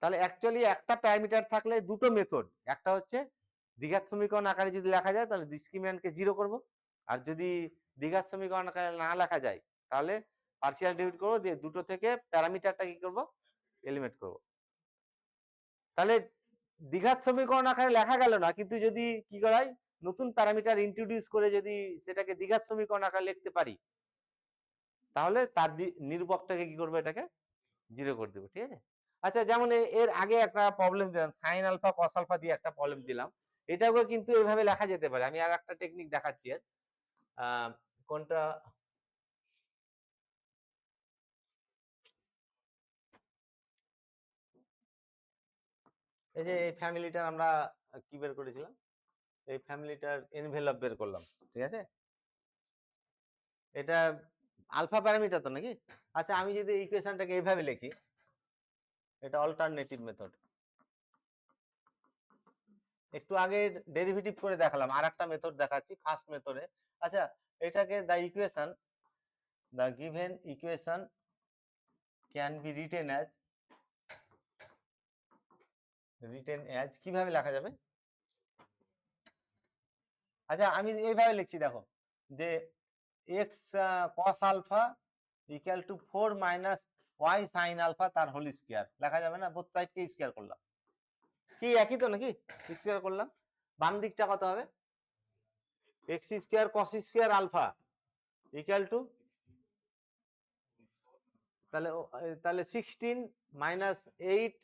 তাহলে অ্যাকচুয়ালি একটা প্যারামিটার থাকলে দুটো মেথড, একটা হচ্ছে দ্বিঘাত সমীকরণ আকারে যদি লেখা যায় তাহলে ডিসক্রিমিন্যান্টকে 0 করব, আর যদি দ্বিঘাত সমীকরণ আকারে না লেখা যায় তাহলে পার্শিয়াল ডেরিভেটিভ করব, দিয়ে দুটো থেকে প্যারামিটারটা কি করব, এলিমিনেট করব। তাহলে দ্বিঘাত সমীকরণ আকারে লেখা গেল না, কিন্তু যদি কি করাই, নতুন প্যারামিটার ইন্ট্রোডিউস করে যদি সেটাকে দ্বিঘাত সমীকরণ আকারে লিখতে পারি তাহলে তার নিরূপকটাকে কি করবো, এটাকে 0 করে দেবো। ঠিক আছে। আচ্ছা, যেমন এর আগে একটা প্রবলেম দিলাম, সাইন আলফা কস আলফা দিয়ে একটা প্রবলেম দিলাম, এটাকে কিন্তু এভাবে লেখা যেতে পারে। আমি আর একটা টেকনিক দেখাচ্ছি এর, কোনটা, এই যে এই ফ্যামিলিটার আমরা কি বের করেছিলাম, এই ফ্যামিলিটার এনভেলপ বের করলাম। ঠিক আছে, এটা আলফা প্যারামিটার তো নাকি। আচ্ছা, আমি যদি ইকুয়েশনটাকে এইভাবে লিখি, এটা অল্টারনেটিভ মেথড, একটু আগে ডেরিভেটিভ করে দেখালাম, আর একটা মেথড দেখাচ্ছি ফার্স্ট মেথডে। আচ্ছা, এটাকে the given equation can be written as কিভাবে লেখা যাবে, আচ্ছা আমি এইভাবে লিখছি, দেখো যে x cos alpha equal to 4 minus y sine alpha তার হোল স্কয়ার লেখা যাবে না, বোথ সাইডকে স্কয়ার করলাম, কি একই তো নাকি, স্কয়ার করলাম। বাম দিকটা কত হবে, x square cos square alpha equal to, তাহলে তাহলে 16 মাইনাস 8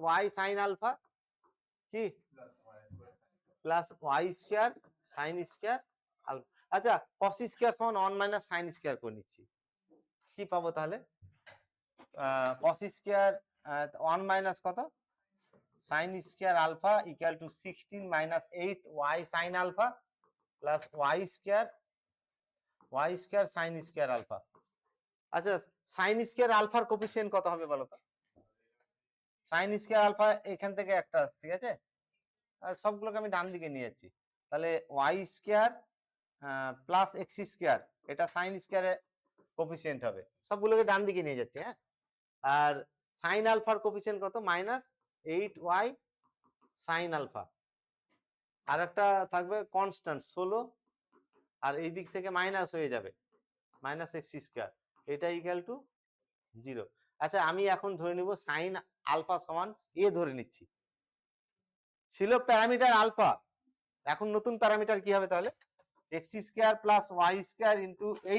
ওয়াই সাইন আলফা কি plus y square sine square alpha. আচ্ছা, কস স্কয়ার সমান 1 মাইনাস সাইন স্কয়ার করে নিচ্ছি, কি পাবো তাহলে, কস স্কয়ার 1 মাইনাস কত sine square alpha equal to 16 minus 8 y sine alpha plus y square sine square alpha. আচ্ছা, সাইন স্কয়ার আলফার কোফিসিয়েন্ট কত হবে বলো তো, সাইন স্কয়ার আলফা এখান থেকে একটা, ঠিক আছে, আর সবগুলোকে আমি ডান দিকে নিয়ে যাচ্ছি, তাহলে y square plus x square, এটা সাইন স্কোয়ারের কোফিসিয়েন্ট হবে, সবগুলোকে ডান দিকে নিয়ে যাচ্ছে। হ্যাঁ, আর সাইন আলফার কোফিসিয়েন্ট কত? -8y sine alpha. আর একটা থাকবে কনস্ট্যান্ট 16, আর এই দিক থেকে মাইনাস হয়ে যাবে -x², এটা ইকুয়াল টু 0। আচ্ছা, আমি এখন ধরে নিব সাইন আলফা সমান এ ধরে নিচ্ছি। ছিল প্যারামিটার আলফা, এখন নতুন প্যারামিটার কি হবে তাহলে? x² plus y² into a²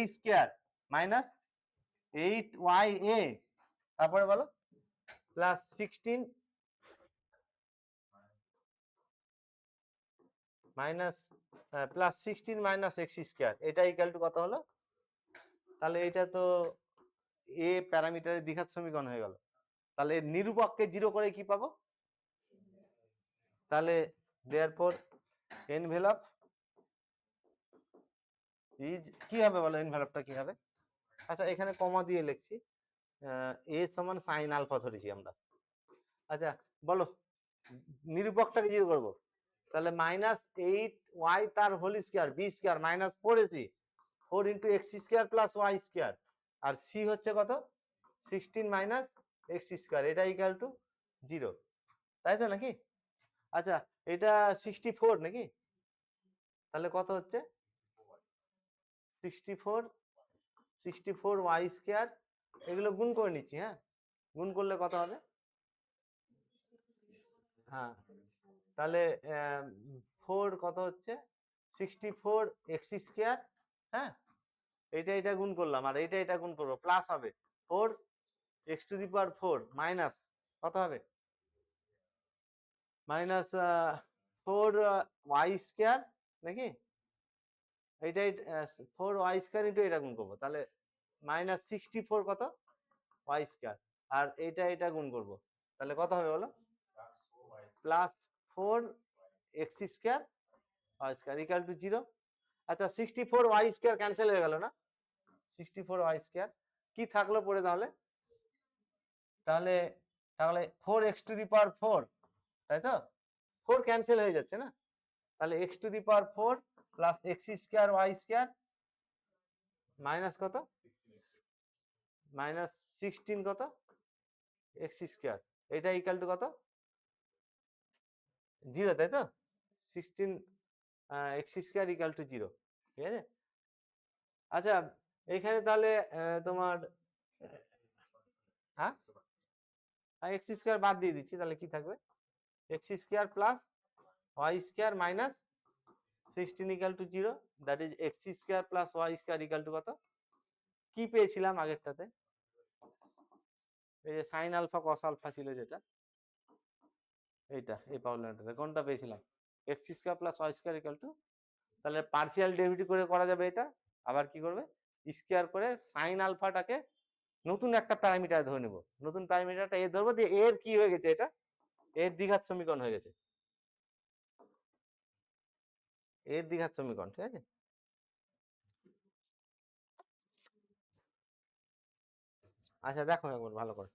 minus 8ya, তারপরে বলো plus 16 minus plus 16 minus x², এটা ইকুয়াল টু কত হলো? তাহলে এটা তো এ প্যারামিটারের দ্বিঘাত সমীকরণ হয়ে গেল। তাহলে নিরূপককে 0 করে কি পাবো? তাহলে দেয়ারফর এনভেলপ ইজ কি হবে বলো? এনভেলপটা কি হবে? আচ্ছা, এখানে কমা দিয়ে লিখছি, এ সমান সাইন আলফা ধরেছি আমরা। আচ্ছা বলো, নিরূপকটাকে 0 করবো, তাহলে -8y তার whole square b² minus 4ac 4 into x² plus y², আর c হচ্ছে কত? 16 মাইনাস x², এটা ইকুয়াল টু 0, তাই তো নাকি? আচ্ছা, এটা 64 নাকি? তাহলে কত হচ্ছে? 64y², এগুলো গুণ করে নিচ্ছি। হ্যাঁ, গুণ করলে কত হবে? হ্যাঁ, তাহলে 4 কত হচ্ছে? 64x²। হ্যাঁ, এটা গুণ করলাম, আর এটা গুণ করবো, প্লাস হবে 4x⁴ মাইনাস কত হবে? মাইনাস 4y² নাকি? এইটাই 4y² ইন্টু এটা গুণ করবো, তাহলে -64 কত? y², আর এটা গুণ করব, তাহলে কত হবে বলো? Plus 4x² y² equal to 0। আচ্ছা, 64y² ক্যান্সেল হয়ে গেল না? 64y², কি থাকলো পরে তাহলে? তাহলে তাহলে 4x⁴, তাই তো? 4 ক্যান্সেল হয়ে যাচ্ছে না? তাহলে x⁴ plus x² y² minus কত? -16 কত? x², এটা ইকুয়াল টু কত? 0, তাই তো? 16 x² ইকুয়াল টু 0, ঠিক আছে? আচ্ছা, এখানে তাহলে তোমার হ্যাঁ x² বাদ দিয়ে দিচ্ছি, তাহলে কি থাকবে? x² plus y² minus 16 equal to 0, that is x² plus y² equal to কত? কি পেয়েছিলাম আগেরটাতে? এই যে সাইন আলফা কস আলফা ছিল যেটা, এইটা এই প্রবলেমটাতে কোনটা পেয়েছিলাম? x² plus y² equal to, তাহলে পার্সিয়াল ডেরিভেটিভ করে করা যাবে এটা। আবার কি করবে? স্কয়ার করে সাইন আলফাটাকে নতুন একটা প্যারামিটার ধরে নেব, নতুন প্যারামিটারটা এ ধরবো, দিয়ে এর কি হয়ে গেছে? এটা এর দ্বিঘাত সমীকরণ হয়ে গেছে, এর দ্বিঘাত সমীকরণ, ঠিক আছে? আচ্ছা দেখো একবার ভালো করে।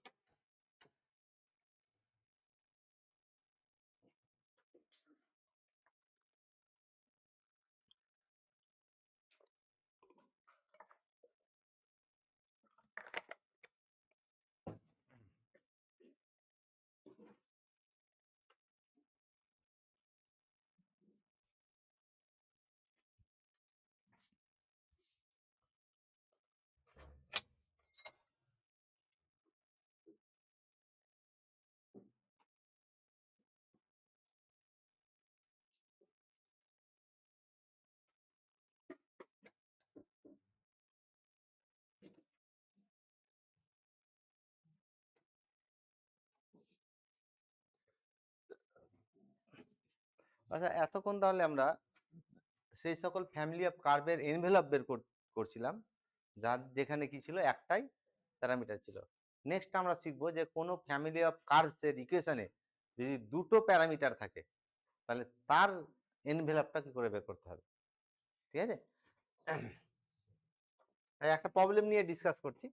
আচ্ছা, এতক্ষণ তাহলে আমরা সেই সকল ফ্যামিলি অফ কার্ভের এনভেলপ বের করছিলাম, যার যেখানে কি ছিল? একটাই প্যারামিটার ছিল। নেক্সট আমরা শিখবো যে কোনো ফ্যামিলি অফ কার্ভসের ইকুয়েশনে যদি দুটো প্যারামিটার থাকে, তাহলে তার এনভেলপটা কি করে বের করতে হবে, ঠিক আছে? একটা প্রবলেম নিয়ে ডিসকাস করছি।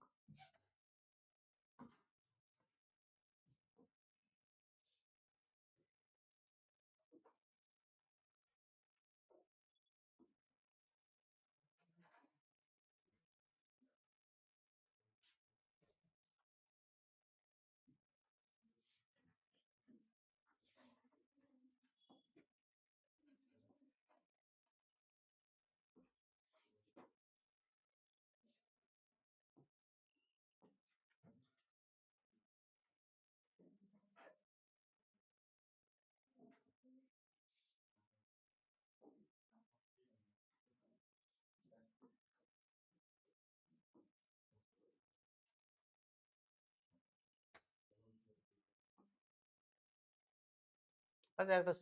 আচ্ছা একটা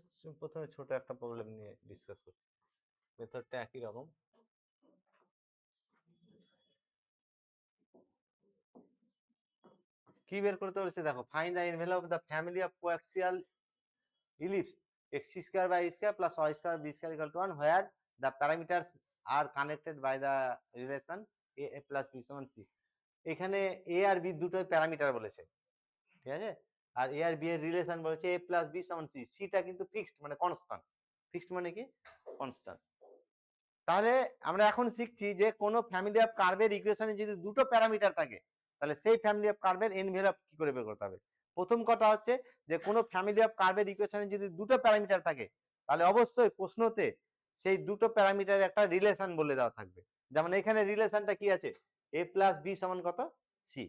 প্রথমে ছোট একটা প্রবলেম নিয়ে ডিসকাস করছি, মেথডটা একই রকম। কি বের করতে বলেছে দেখো, find the envelope of the family of coaxial ellipse x square by a square plus y square b square equal to 1 where the parameters are connected by the relation a plus b সমান c। এখানে a R b দুটোই parameter বলেছে, ঠিক আছে, আর a R b এর relation বলেছে a plus b সমান c। সিটা কিন্তু ফিক্সড মানে কনস্ট্যান্ট। ফিক্সড মানে কি? কনস্ট্যান্ট। তাহলে আমরা এখন শিখছি যে কোন ফ্যামিলি অফ কার্ভের ইকুয়েশনে যদি দুটো প্যারামিটার থাকে তাহলে সেই ফ্যামিলি অফ কার্ভের এনভেলপ কি করে বের করতে হবে। প্রথম কথা হচ্ছে যে কোনো ফ্যামিলি অফ কার্ভের ইকুয়েশনে যদি দুটো প্যারামিটার থাকে তাহলে অবশ্যই প্রশ্নতে সেই দুটো প্যারামিটারের একটা রিলেশন বলে দেওয়া থাকবে। যেমন এখানে রিলেশনটা কি আছে, a প্লাস বি সমান কত, সি।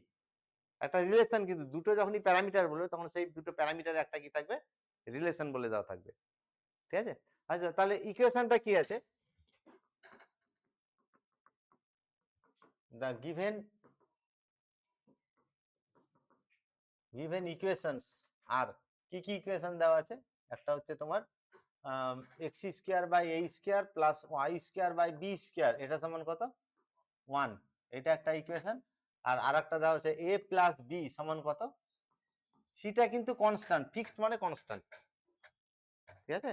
একটা রিলেশন, কিন্তু দুটো যখনই প্যারামিটার বলবে তখন সেই দুটো প্যারামিটারের একটা কি থাকবে, রিলেশন বলে দেওয়া থাকবে, ঠিক আছে। আচ্ছা তাহলে ইকুয়েশনটা কি আছে, the given equations আর কি কি ইকুয়েশন দেওয়া আছে, একটা হচ্ছে তোমার x square by a square plus y square by b square এটা সমান কত, 1, এটা একটা ইকুয়েশন। আর আরেকটা দেওয়া আছে এ প্লাস বি সমান কত, সিটা কিন্তু কনস্ট্যান্ট, ফিক্সড মানে কনস্ট্যান্ট, ঠিক আছে।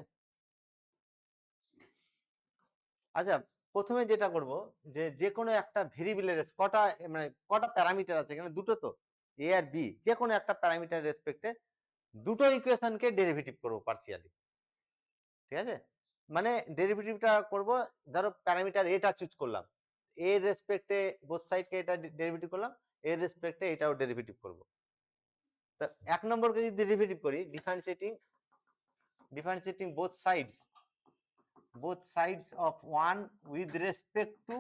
আচ্ছা প্রথমে যেটা করব যে যে কোনো একটা ভেরিয়েবলের কটা মানে কটা প্যারামিটার আছে এখানে, দুটো তো, এ আর বি, যে কোনো একটা প্যারামিটার রেসপেক্টে দুটো ইকুয়েশনকে ডেরিভেটিভ করব পার্সিয়ালি, ঠিক আছে। মানে ডেরিভেটিভটা করব, ধরো প্যারামিটার এটা চুজ করলাম, এর রেসপেক্টে বোথ সাইডকে এটা ডেরিভেটিভ করলাম, এর রেসপেক্টে এটাও ডেরিভেটিভ করব। তা এক নম্বরকে যদি ডেরিভেটিভ করি, differentiating both sides of 1 with respect to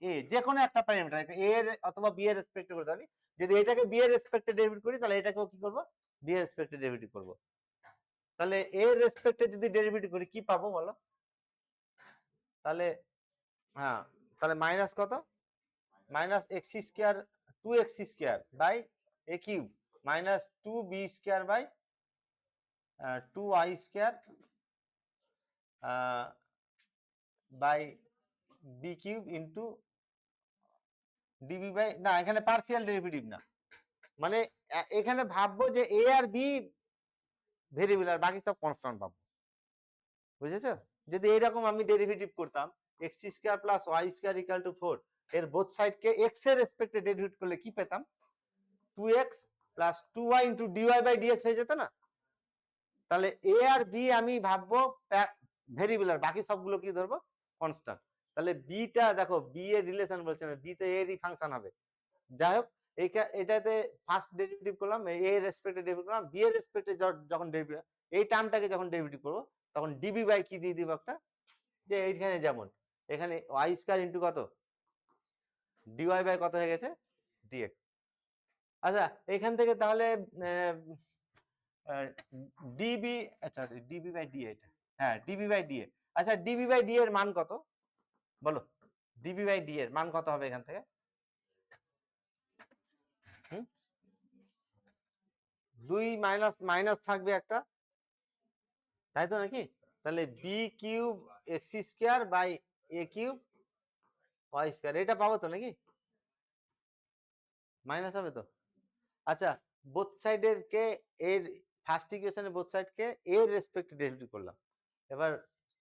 a, যে কোনো একটা প্যারামিটার a এর অথবা b এর রেসপেক্টে করতে পারি। যদি এটাকে b এর রেসপেক্টে ডেরিভেটিভ করি তাহলে এটাকেও কি করব, b এর রেসপেক্টে ডেরিভেটিভ করব। তাহলে a এর রেসপেক্টে যদি ডেরিভেটিভ করি কি পাবো বলো, তাহলে হ্যাঁ, তাহলে মাইনাস কত, minus x square 2x square by a cube minus 2b square by 2y square by b cube into d b by, না এখানে পার্সিয়াল ডেরিভেটিভ না, মানে এখানে ভাববো যে এ আর বি ভেরিয়েবল আর বাকি সব কনস্ট্যান্ট পাবো, বুঝেছো। যদি এইরকম আমি ডেরিভেটিভ করতাম x square plus y square equal to 4, এর বোথ সাইডকে এক্স এর রেসপেক্টে ডেরিভেটিভ করলে কি পেতাম, 2x plus 2y into d y by d x হয়ে যেত না। তাহলে এ আর বি আমি ভাববো ভেরিয়েবল আর বাকি সবগুলো কি ধরবো, কনস্ট্যান্ট। তাহলে বিটা দেখো, বি এর রিলেশন বলছে না, বি তো এরই ফাংশন হবে। যাই হোক এটাতে ফার্স্ট ডেরিভেটিভ করলাম, এ এর রেসপেক্টে ডেরিভেটিভ করলাম, বি এর রেসপেক্টে যখন ডেরিভেটিভ, এই টার্মটাকে যখন ডেরিভেটিভ করবো তখন ডিবি বাই কি দিয়ে দিব একটা, যে এইখানে যেমন এখানে ওয়াই স্কয়ার ইন্টু কত, ডিওয়াই বাই কত হয়ে গেছে, ডিএক্স। আচ্ছা এখান থেকে তাহলে ডিবি, আচ্ছা ডিবি বাই ডি, এটা হ্যাঁ ডিবি বাই ডি এ, আচ্ছা ডিবি বাই ডি এর মান কত বলো, ডিবি বাই ডি এর মান কত হবে এখান থেকে, 2 মাইনাস মাইনাস থাকবে একটা, তাই তো নাকি। তাহলে b cube x square by a cube y square, এটা পাবো তো নাকি, মাইনাস হবে তো। আচ্ছা বোথ সাইডের কে এর ফার্স্ট ইকুয়েশনে বোথ সাইডকে এর রেসপেক্টে ডেরিভেটিভ করলাম, এবার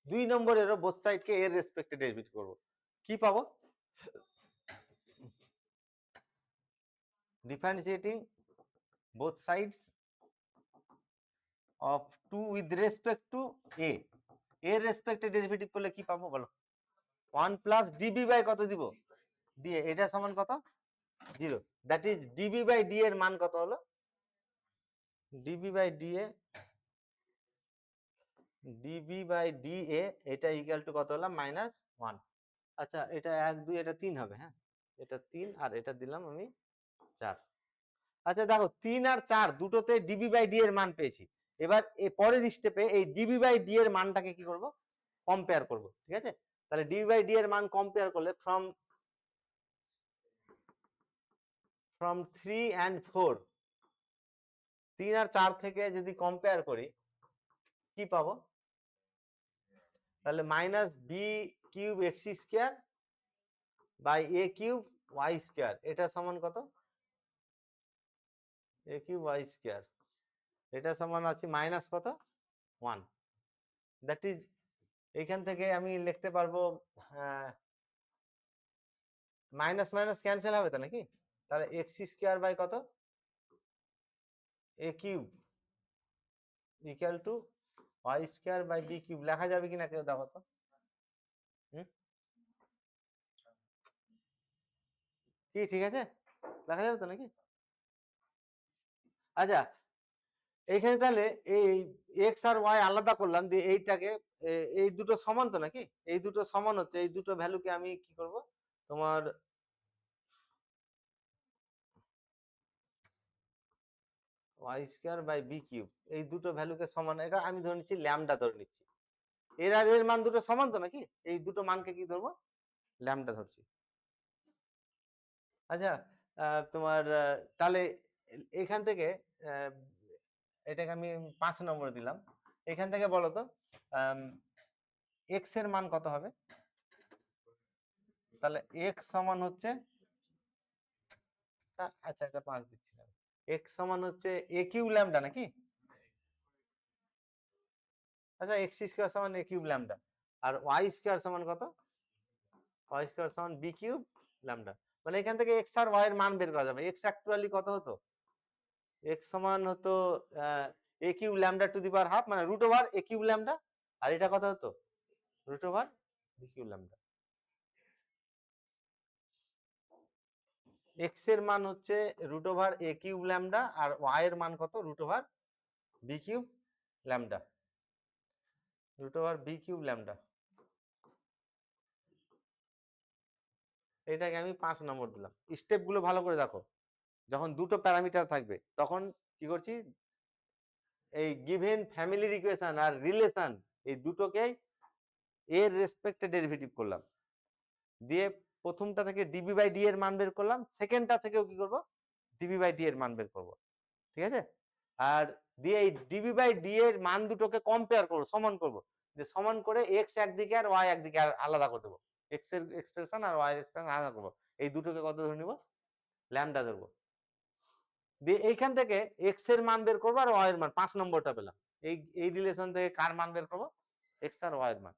2 নম্বরেরও বোথ সাইডকে এর রেসপেক্টে ডেরিভেটিভ করব, কি পাবো, differentiating both sides of 2 with respect to a, এর রেসপেক্টে ডেরিভেটিভ করলে কি পাবো বলো, 1 প্লাস ডিবি বাই কত দিব, ডিএ, এটা সমান কত, 0। That is d b by d এর মান কত হলো, d b by d a, d b by d a এটা ইকুয়াল টু কত হলো, -1। আচ্ছা এটা 1 2 এটা 3 হবে, হ্যাঁ এটা 3 আর এটা দিলাম আমি 4। আচ্ছা দেখো 3 আর 4 দুটোতে ডিবি বাই ডি এর মান পেয়েছি। এবার এই পরের স্টেপে এই ডিবি বাই ডি এর মানটাকে কি করব, কম্পেয়ার করব, ঠিক আছে। তাহলে ডিবি বাই ডি এর মান কম্পেয়ার করলে ফ্রম 3 and 4, 3 আর 4 থেকে যদি কম্পেয়ার করি কি পাবো? তাহলে minus b cube x square by a cube y square, এটা সমান কত? এ কিউব ওয়াই স্কোয়ার, এটা সমান আছে মাইনাস কত? 1। দ্যাট ইজ, এইখান থেকে আমি লিখতে পারবো মাইনাস মাইনাস ক্যান্সেল হবে তো নাকি? তাহলে এক্স স্কোয়ার বাই কত? A cube equal to y square by b cube. লেখা যাবে কিনা কেউ দেখো তো। কি ঠিক আছে? লেখা যাবে তো নাকি? আচ্ছা, এইখানে তাহলে এই এক্স আর ওয়াই আলাদা করলাম, দিয়ে এইটাকে এই দুটো সমান তো নাকি? এই দুটো সমান হচ্ছে, এই দুটো ভ্যালুকে আমি কি করব, তোমার y square by b cube, এই দুটো ভ্যালুকে সমান, এটা আমি ধরে নিচ্ছি ল্যামডা ধরে নিচ্ছি। এর আর এর মান দুটো সমান তো নাকি? এই দুটো মানকে কি ধরবো? ল্যামডা ধরছি। আচ্ছা, তোমার তাহলে এখান থেকে এটাকে আমি 5 নম্বরে দিলাম। এখান থেকে বলো তো এক্স এর মান কত হবে? তাহলে এক্স সমান হচ্ছে, আচ্ছা এটা 5 দিচ্ছিলাম, এক্স সমান হচ্ছে এ কিউব ল্যামডা নাকি? আচ্ছা, এক্স স্কোয়ার সমান এ কিউব ল্যামডা, আর ওয়াই স্কোয়ার সমান কত? ওয়াই স্কোয়ার সমান বি কিউব ল্যামডা। মানে এখান থেকে এক্স আর ওয়াই এর মান বের করা যাবে। এক্স অ্যাকচুয়ালি কত হতো? এক্স সমান হতো a cube lambda to the power half, মানে root over a cube lambda, আর এটা কত হতো? Root over b cube lambda. X এর মান হচ্ছে root over a cube lambda, আর ওয়াই এর মান কত? Root over b cube lambda, root over b cube lambda. এটাকে আমি 5 নম্বর দিলাম। স্টেপ গুলো ভালো করে দেখো। যখন দুটো প্যারামিটার থাকবে তখন কি করছি, এই গিভেন ফ্যামিলির ইকুয়েশন আর রিলেশন, এই দুটোকে এর রেসপেক্টে ডেরিভেটিভ করলাম, দিয়ে প্রথমটা থেকে ডিবি বাই ডি এর মান বের করলাম, সেকেন্ডটা থেকেও কি করব, ডিবি বাই ডি এর মান বের করব। ঠিক আছে? আর দিয়ে এই ডিবি বাই ডি এর মান দুটোকে কম্পেয়ার করব, সমান করব, যে সমান করে এক্স একদিকে আর ওয়াই একদিকে আলাদা করে দেবো, এক্স এর এক্সপ্রেশন আর ওয়াই এর এক্সপ্রেশন আলাদা করবো। এই দুটোকে কত ধরে নিব? ল্যামডা ধরবো। দিয়ে এইখান থেকে এক্স এর মান বের করবো আর ওয়াই এর মান, 5 নম্বরটা পেলাম। এই এই রিলেশন থেকে কার মান বের করবো? এক্স আর ওয়াই এর মান।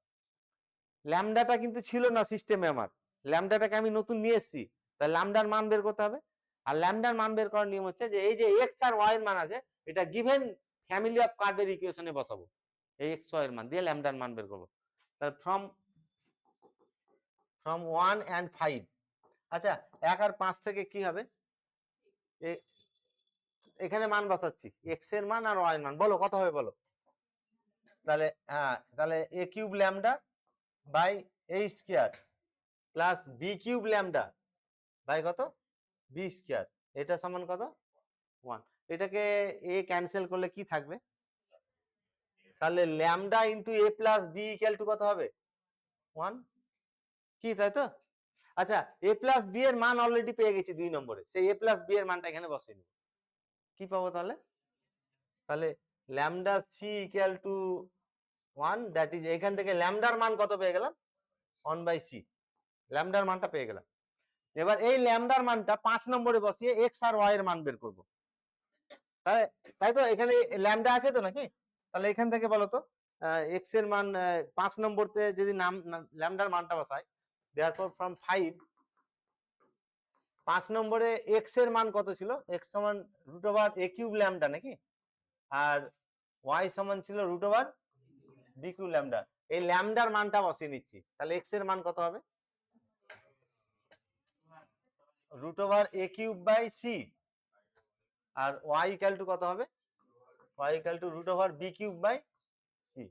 ল্যামডাটা কিন্তু ছিল না সিস্টেমে আমার, ল্যামডাটাকে আমি নতুন নিয়ে এসেছি, তাই ল্যামডার মান বের করতে হবে। আর ল্যামডার মান বের করার নিয়ম হচ্ছে যে এই যে এক্স আর ওয়াই এর মান আছে, এটা গিভেন ফ্যামিলি অফ কার্ভের ইকুয়েশনে বসাবো, এই এক্স ওয়াই এর মান দিয়ে ল্যামডার মান বের করবো। তাহলে ফ্রম 1 and 5। আচ্ছা, 1 আর 5 থেকে কি হবে? এখানে মান বসাচ্ছি, এক্স এর মান আর ওয়াই এর মান, বলো কত হবে বলো। তাহলে হ্যাঁ, তাহলে a cube lambda by a square plus b cube lambda by কত? বি স্কোয়ার, এটা সমান কত? 1। এটাকে এ ক্যান্সেল করলে কি থাকবে? তাহলে lambda into a plus b equal to কত হবে? 1। কি তাই তো? আচ্ছা, এ প্লাস বি এর মান অলরেডি পেয়ে গেছি 2 নম্বরে, সেই এ প্লাস বি এর মানটা এখানে বসিয়ে নিব। কি পাবো তাহলে? তাহলে lambda c equal to 1, that is, এখান থেকে ল্যামডার মান কত পেয়ে গেলাম? 1/c, ল্যামডার মানটা পেয়ে গেলাম। এবার এই ল্যামডার মানটা 5 নম্বরে বসিয়ে এক্স আর ওয়াই এর মান বের করব। তাই তো? এখানে ল্যামডা আছে তো নাকি? তাহলে এখান থেকে বলো তো, এক্স এর মান 5 নম্বরতে যদি নাম ল্যামডার মানটা বসাই, দেয়ারফর ফ্রম 5 নম্বরে এক্স এর মান কত ছিল? এক্স সমান root over a cube lambda নাকি, আর ওয়াই সমান ছিল root over b cube lambda. এই ল্যামডার মানটা বসিয়ে নিচ্ছি, তাহলে এক্স এর মান কত হবে? Root over a cube by c, আর ওয়াই ইকুয়াল টু কত হবে? Y equal to root over b cube by c.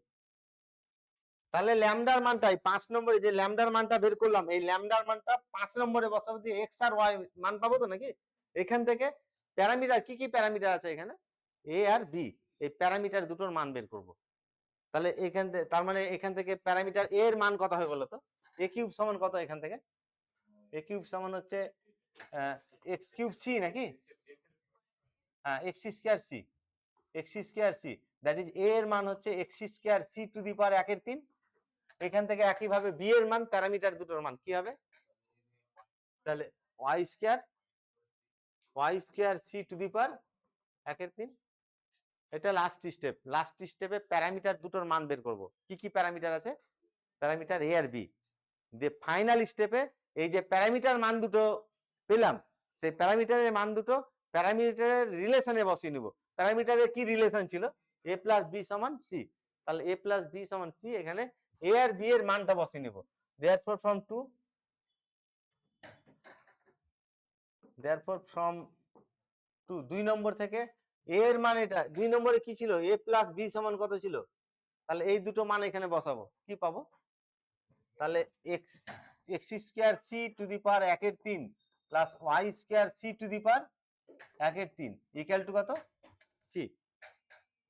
তাহলে ল্যামডার মানটাই 5 নম্বরে যে ল্যামডার মানটা বের করলাম, এই ল্যামডার মানটা 5 নম্বরে বসাবো, দিয়ে এক্স আর ওয়াই মান পাবো তো নাকি? এখান থেকে প্যারামিটার, কি কি প্যারামিটার আছে এখানে? এ আর বি, এই প্যারামিটার দুটোর মান বের করব। তাহলে এখান থেকে, তার মানে এখান থেকে প্যারামিটার এ এর মান কত হবে বলো তো? এ কিউব সমান কত এখান থেকে? এ কিউব সমান হচ্ছে এক্স কিউব সি নাকি? হ্যাঁ, x square c, x square c, that is a এর মান হচ্ছে x square c to the power 1/3। এখান থেকে একইভাবে বি এর মান, প্যারামিটার দুটোর মান কি হবে, তাহলে y square c to the power 1/3। এটা লাস্ট স্টেপ। লাস্ট স্টেপে প্যারামিটার দুটোর মান বের করব। কি কি প্যারামিটার আছে, প্যারামিটার এ আর বি। যে ফাইনাল স্টেপে এই যে প্যারামিটার মান দুটো পেলাম, সেই প্যারামিটারের মান দুটো প্যারামিটারের রিলেশনে বসিয়ে নিব। প্যারামিটারের কি রিলেশন ছিল, এ প্লাস বি সমান সি, তাহলে এ প্লাস বি সমান সি, এখানে এ আর বি এর মানটা বসিয়ে নিব। দেয়ারফর ফ্রম টু 2 নম্বর থেকে এ এর মান, এটা 2 নম্বরে কি ছিল, এ প্লাস বি সমান কত ছিল, তাহলে এই দুটো মান এখানে বসাবো, কি পাবো, তাহলে x square c to the power 1/3 plus y square c to the power 1/3 equal to কত, সি।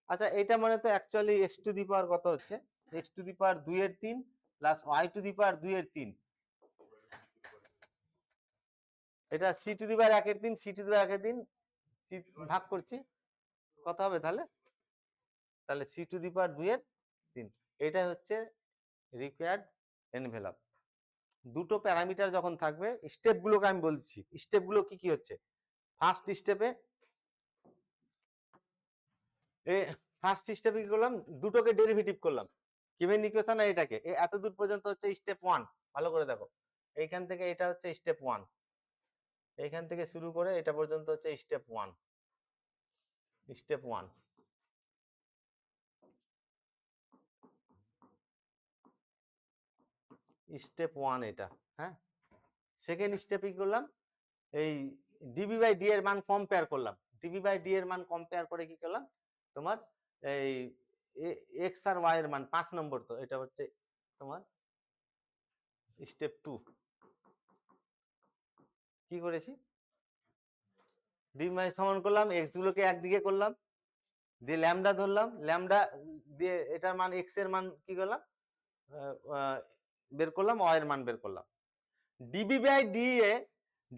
আচ্ছা এটা মানে তো অ্যাকচুয়ালি এক্স টু দি পাওয়ার কত হচ্ছে, x two the power 2/3 plus Y two the পাওয়ার 2/3, এটা C to the power 1/3, C to the power 1/3 C ভাগ করছি, কত হবে তাহলে, তাহলে সি টু দি পাওয়ার 2/3। এটা হচ্ছে রিকোয়ার্ড এনভেলপ। দুটো প্যারামিটার যখন থাকবে, স্টেপগুলোকে আমি বলছি, স্টেপগুলো কি কি হচ্ছে। ফার্স্ট স্টেপে কি করলাম, দুটোকে ডেরিভেটিভ করলাম, গিভেন ইকুয়েশন আর এটাকে, এত দূর পর্যন্ত হচ্ছে স্টেপ 1। ভালো করে দেখো, এইখান থেকে এটা হচ্ছে স্টেপ 1, এইখান থেকে শুরু করে এটা পর্যন্ত হচ্ছে স্টেপ 1, স্টেপ 1। স্টেপ 1 এটা, হ্যাঁ। সেকেন্ড স্টেপে কি করলাম, এই ডিবি বাই ডি এর মান কম্পেয়ার করলাম, ডিবি বাই ডি এর মান কম্পেয়ার করে কি করলাম, তোমার এই এক্স আর ওয়াই এর মান 5 নম্বর, তো এটা হচ্ছে তোমার স্টেপ 2। কি করেছি, ডিবি বাই সমান করলাম, এক্স গুলোকে একদিকে করলাম, দিয়ে ল্যামডা ধরলাম, ল্যামডা দিয়ে এটার মান এক্স এর মান কি করলাম, বের করলাম, ওয়াই এর মান বের করলাম। D b by d a,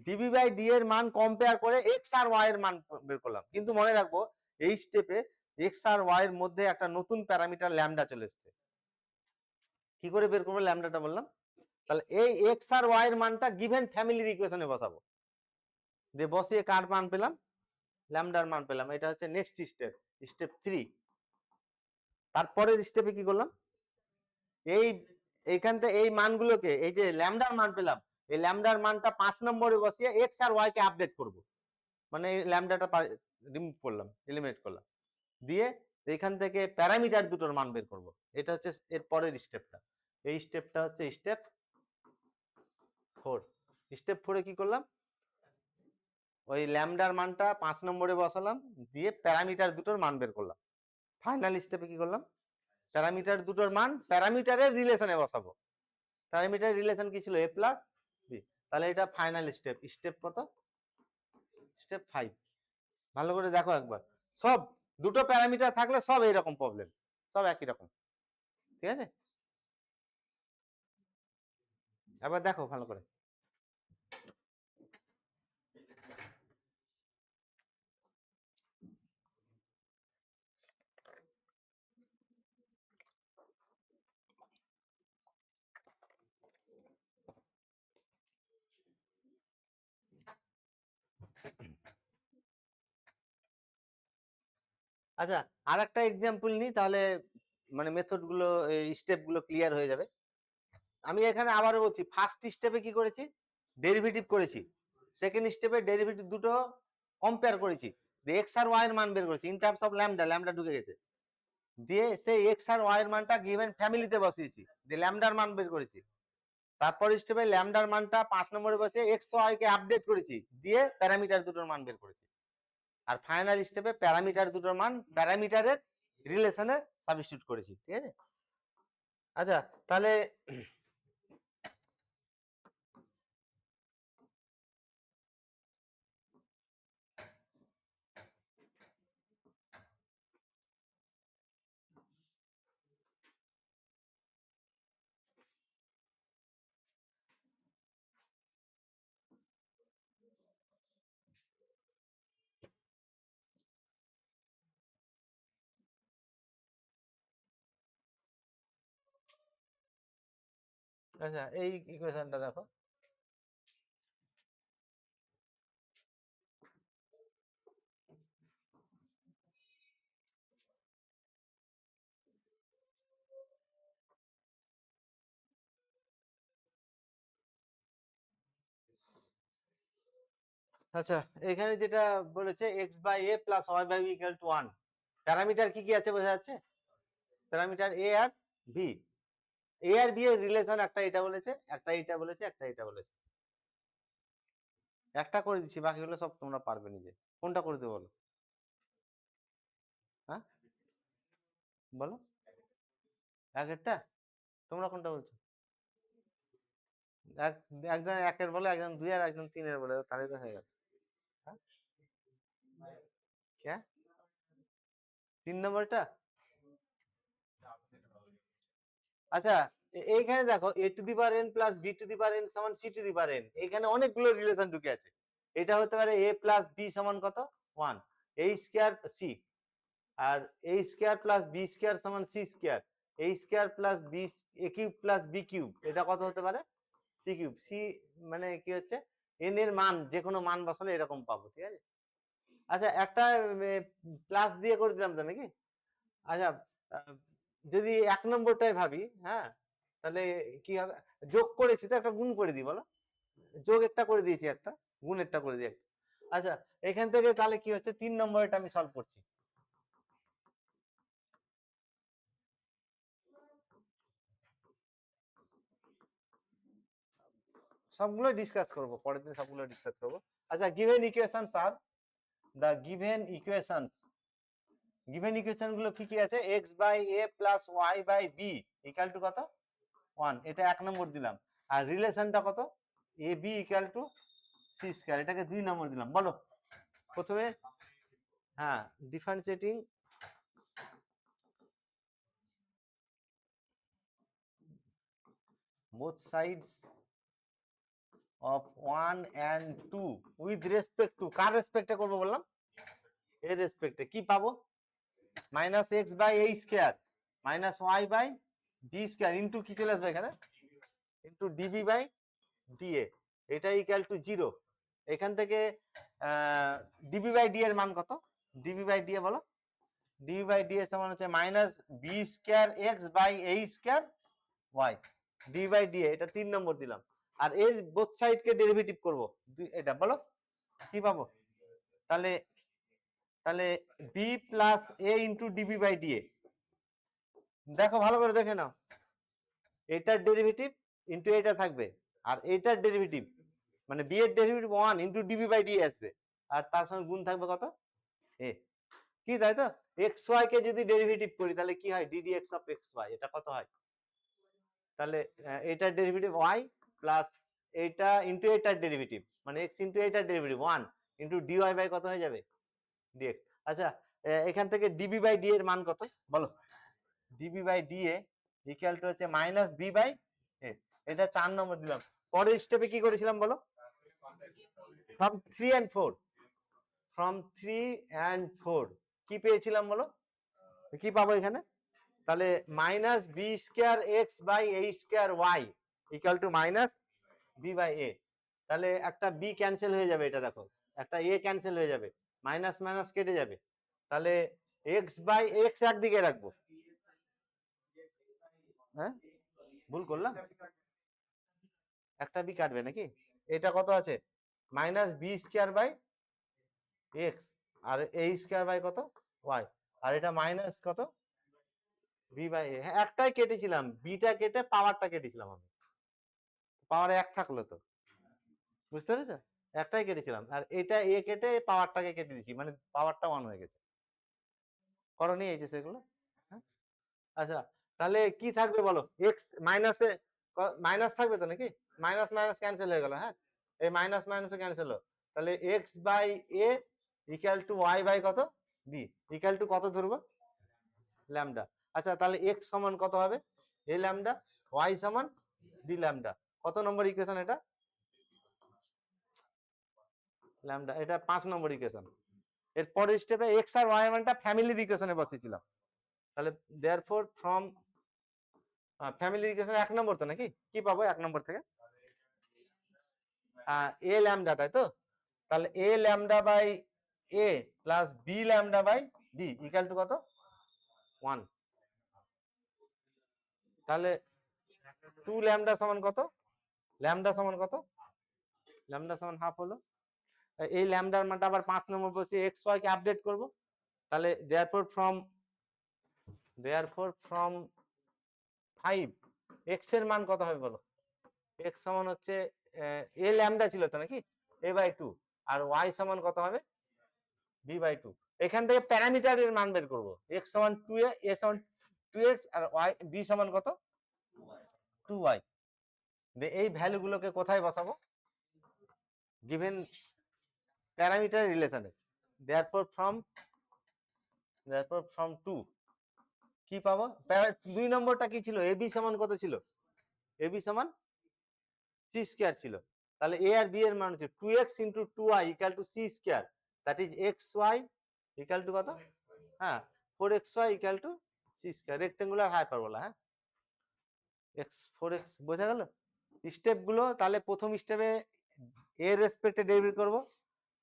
d b by d এর মান কম্পেয়ার করে এক্স আর ওয়াই এর মান বের করলাম। কিন্তু মনে রাখবো এই স্টেপে এক্স আর ওয়াই এর মধ্যে একটা নতুন প্যারামিটার ল্যামডা চলে এসেছে। কি করে বের করবো ল্যামডাটা বললাম, তাহলে এই এক্স আর ওয়াই এর মানটা গিভেন ফ্যামিলির ইকুয়েশনে বসাবো, দিয়ে বসিয়ে কার মান পেলাম, ল্যামডার মান পেলাম। এটা হচ্ছে নেক্সট স্টেপ, স্টেপ 3। তারপরের স্টেপে কি করলাম, এই এইখান থেকে এই মানগুলোকে, এই যে ল্যামডার মান পেলাম, এই ল্যামডার মানটা 5 নম্বরে বসিয়ে এক্স আর ওয়াই কে আপডেট করব, মানে এই ল্যামডাটা রিমুভ করলাম, এলিমিনেট করলাম, দিয়ে এখান থেকে প্যারামিটার দুটোর মান বের করব। এটা হচ্ছে এর পরের স্টেপটা। এই স্টেপটা হচ্ছে স্টেপ 4। স্টেপ 4 এ কি করলাম, ওই ল্যামডার মানটা 5 নম্বরে বসালাম, দিয়ে প্যারামিটার দুটোর মান বের করলাম। ফাইনাল স্টেপে কি করলাম, প্যারামিটার দুটোর মান প্যারামিটারের রিলেশনে বসাবো। প্যারামিটার রিলেশন কি ছিল, এ প্লাস বি, তাহলে এটা ফাইনাল স্টেপ। স্টেপ কত, স্টেপ 5। ভালো করে দেখো একবার, সব দুটো প্যারামিটার থাকলে সব এইরকম প্রবলেম, সব একই রকম, ঠিক আছে। এবার দেখো ভালো করে, আচ্ছা আর একটা এক্সাম্পল নিই, তাহলে মানে মেথড গুলো, স্টেপ গুলো ক্লিয়ার হয়ে যাবে। আমি এখানে আবারও বলছি, ফার্স্ট স্টেপে কি করেছি, ডেরিভেটিভ করেছি, সেকেন্ড স্টেপে ডেরিভেটিভ দুটো কম্পেয়ার করেছি, এক্স আর ওয়াই এর মান বের করেছি in terms of lambda, lambda ঢুকে গেছে, দিয়ে সেই এক্স আর ওয়াই এর মানটা গিভেন ফ্যামিলিতে বসিয়েছি, দিয়ে ল্যামডার মান বের করেছি। তারপর স্টেপে ল্যামডার মানটা 5 নম্বরে বসে এক্স ওয়াই কে আপডেট করেছি, দিয়ে প্যারামিটার দুটোর মান বের করেছি। আর ফাইনাল স্টেপে প্যারামিটার দুটোর মান প্যারামিটারের রিলেশনে সাবস্টিটিউট করেছি, ঠিক আছে। আচ্ছা তাহলে আচ্ছা এই ইকুয়েশনটা দেখো, আচ্ছা এখানে যেটা বলেছে x by a plus y by b equal to 1, parameter কি কি আছে বোঝা যাচ্ছে? প্যারামিটার এ আর বি, এ আর বি এর রিলেশন একটা এটা বলেছে, একটা এটা বলেছে, একটা এটা বলেছে। একটা করে দিচ্ছি, বাকিগুলো সব তোমরা পারবে নিজে। কোনটা করে দেবো বলো? হ্যাঁ বলো, আগেরটা? তোমরা কোনটা বলছো? একজন একের বলে, একজন দুই, আর একজন তিনের বলে, তাহলে তো হয়ে গেল। হ্যাঁ কে 3 নম্বরটা? আচ্ছা এইখানে দেখো a two the power n plus b two the power n সমান c two the power n, এখানে অনেকগুলো রিলেশন ঢুকে আছে। এটা হতে পারে a প্লাস b সমান কত 1, a স্কয়ার c, আর a square plus b square সমান c square, a square plus b a cube plus b cube, এটা কত হতে পারে c কিউব। c মানে কি হচ্ছে n এর মান, যে কোনো মান বসালে এরকম পাবো, ঠিক আছে? আচ্ছা একটা প্লাস দিয়ে করে দিলাম তো নাকি? আচ্ছা যদি 1 নম্বরটাই ভাবি, হ্যাঁ তাহলে কি হবে, যোগ করেছি তো একটা গুণ করে দিই বলো, যোগ একটা করে দিয়েছি, একটা গুণ একটা করে দিই একটা। আচ্ছা এখান থেকে তাহলে কি হচ্ছে 3 নম্বরটা আমি সলভ করছি। সবগুলো ডিসকাস করব পরের দিন, সবগুলো ডিসকাস করব। আচ্ছা গিভেন ইকুয়েশনস আর দ্য গিভেন ইকুয়েশন গুলো কি কি আছে? x by a plus y by b equal to কত 1, এটা 1 নম্বর দিলাম। আর রিলেশনটা কত a b equal to c square, এটাকে 2 নম্বর দিলাম। বলো প্রথমে, হ্যাঁ differentiating both sides of 1 and 2 with respect to, কার রেসপেক্টে করব বললাম? এর রেসপেক্টে। কি পাবো? Minus x by a square minus Y by b square into কি চলে আসবে এখানে, ইন্টু ডিবি বাই ডিএ, এটা ইকুয়াল টু 0। এখান থেকে ডিবি বাই ডি এর মান কত? ডিবি বাই ডি এ বলো, ডিবি বাই ডি এর সমান হচ্ছে minus b square x by a square y, d by d a, এটা 3 নম্বর দিলাম। আর এর বোথ সাইডকে ডেরিভেটিভ করব, এটা বলো কি পাবো? তাহলে তাহলে b plus a into d b by d a, দেখো ভালো করে দেখে নাও, এটার ডেরিভেটিভ ইন্টু এটা থাকবে, আর এটার ডেরিভেটিভ মানে বি এর derivative 1 into d b by d a আসবে, আর তার সঙ্গে গুণ থাকবে কত এ, কি তাই তো? এক্স ওয়াই কে যদি ডেরিভেটিভ করি তাহলে কি হয়, d d x of x y, এটা কত হয়? তাহলে এটার ডেরিভেটিভ ওয়াই প্লাস এটা ইন্টু এটার ডেরিভেটিভ মানে এক্স ইন্টু এটার ডেরিভেটিভ 1 ইন্টু ডিওয়াই বাই কত হয়ে যাবে ডিএক্স। আচ্ছা এখান থেকে ডিবি বাই ডি এর মান কত বলো? D b by d a equal to হচ্ছে মাইনাস বি বাই এ, এটা 4 নম্বর দিলাম। পরের স্টেপে কি করেছিলাম বলো? ফ্রম 3 and 4, ফ্রম 3 and 4 কি পেয়েছিলাম বলো? কি পাবো এখানে? তাহলে minus b square x by a square y equal to minus b by a. তাহলে একটা বি ক্যান্সেল হয়ে যাবে, এটা দেখো একটা এ ক্যান্সেল হয়ে যাবে, মাইনাস মাইনাস কেটে যাবে। তাহলে এক্স বাই এক্স একদিকে রাখবো, হ্যাঁ ভুল করলাম, একটা বি কাটবে নাকি? এটা কত আছে minus b square by x, আর এ স্কয়ার বাই কত ওয়াই, আর এটা মাইনাস কত বি বাই এ। হ্যাঁ একটাই কেটেছিলাম, বিটা কেটে পাওয়ারটা কেটেছিলাম আমি, পাওয়ার 1 থাকলো তো, বুঝতে পেরেছো? একটাই কেটেছিলাম, আর এটা এ কেটে পাওয়ারটাকে কেটে দিয়েছি, মানে পাওয়ারটা 1 হয়ে গেছে। করনি এই যে সেগুলো, হ্যাঁ? আচ্ছা তাহলে কি থাকবে বলো? এক্স মাইনাসে মাইনাস থাকবে তো নাকি? মাইনাস মাইনাস ক্যান্সেল হয়ে গেল, হ্যাঁ এই মাইনাস মাইনাসে ক্যান্সেল হলো। তাহলে x by a equal to y by কত বি ইকুয়াল টু কত ধরবো ল্যামডা। আচ্ছা তাহলে এক্স সমান কত হবে এ ল্যামডা, ওয়াই সমান বি ল্যামডা। কত নম্বর ইকুয়েশন এটা? ল্যামডা, এটা 5 নম্বর ইকুয়েশন। এর পরের স্টেপে এক্স আর ওয়াই মানটা ফ্যামিলির ইকুয়েশনে বসিয়েছিলাম। তাহলে দেয়ারফর ফ্রম ফ্যামিলি ইকুয়েশন 1 নম্বর তো নাকি? কি পাবো 1 নম্বর থেকে? এ ল্যামডা, তাই তো? তাহলে a lambda by a plus b lambda by b equal to কত? 1। তাহলে 2 ল্যামডা সমান কত? ল্যামডা সমান কত? ল্যামডা সমান হাফ হলো। এই ল্যামডার মানটা আবার 5 নম্বর বসে এক্স ওয়াই কে আপডেট করব। তাহলে দেয়ারফর ফ্রম 5 এক্স এর মান কত হবে বলো? এক্স সমান হচ্ছে এ ল্যামডা ছিল তো নাকি? এ বাই 2 আর ওয়াই সমান কত হবে? B by 2। এখান থেকে প্যারামিটারের মান বের করব। এক্স সমান 2 এ সমান 2x আর ওয়াই বি সমান কত? 2y। এই ভ্যালুগুলোকে কোথায় বসাবো? গিভেন প্যারামিটার রিলেশনে। দেয়ারফর ফ্রম 2 কি পাবো? 2 নম্বরটা কি ছিল? এবি সমান কত ছিল? এবি সমান সি স্কয়ার ছিল। তাহলে এ আর বি এর মান হচ্ছে 2x into 2y equal to c square, that is xy equal to কত? হ্যাঁ 4xy equal to c square, rectangular hyperbola. হ্যাঁ x 4x বোঝা গেল স্টেপ গুলো? তাহলে প্রথম স্টেপে এর রেসপেক্টে ডেরিভেটিভ করব,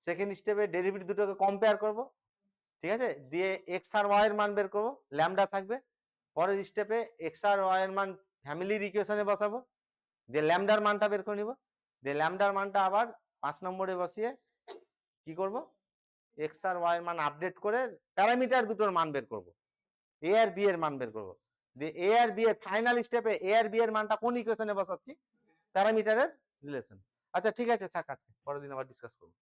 সেকেন্ড স্টেপে ডেরিভেটিভ দুটোকে কম্পেয়ার করব, ঠিক আছে, দিয়ে এক্স আর ওয়াই এর মান বের করব, ল্যামডা থাকবে। পরের স্টেপে এক্স আর ওয়াই এর মান ফ্যামিলির ইকুয়েশনে বসাবো, দিয়ে ল্যামডার মানটা বের করে নিব, দিয়ে ল্যামডার মানটা আবার 5 নম্বরে বসিয়ে কি করব? এক্স আর ওয়াই এর মান আপডেট করে প্যারামিটার দুটোর মান বের করব, এ আর বি এর মান বের করব, দিয়ে এ আর বি এর ফাইনাল স্টেপে এ আর বি এর মানটা কোন ইকুয়েশনে বসাচ্ছি? প্যারামিটারের রিলেশন। আচ্ছা ঠিক আছে, থাক, আজকে পরের দিন আবার ডিসকাস করব।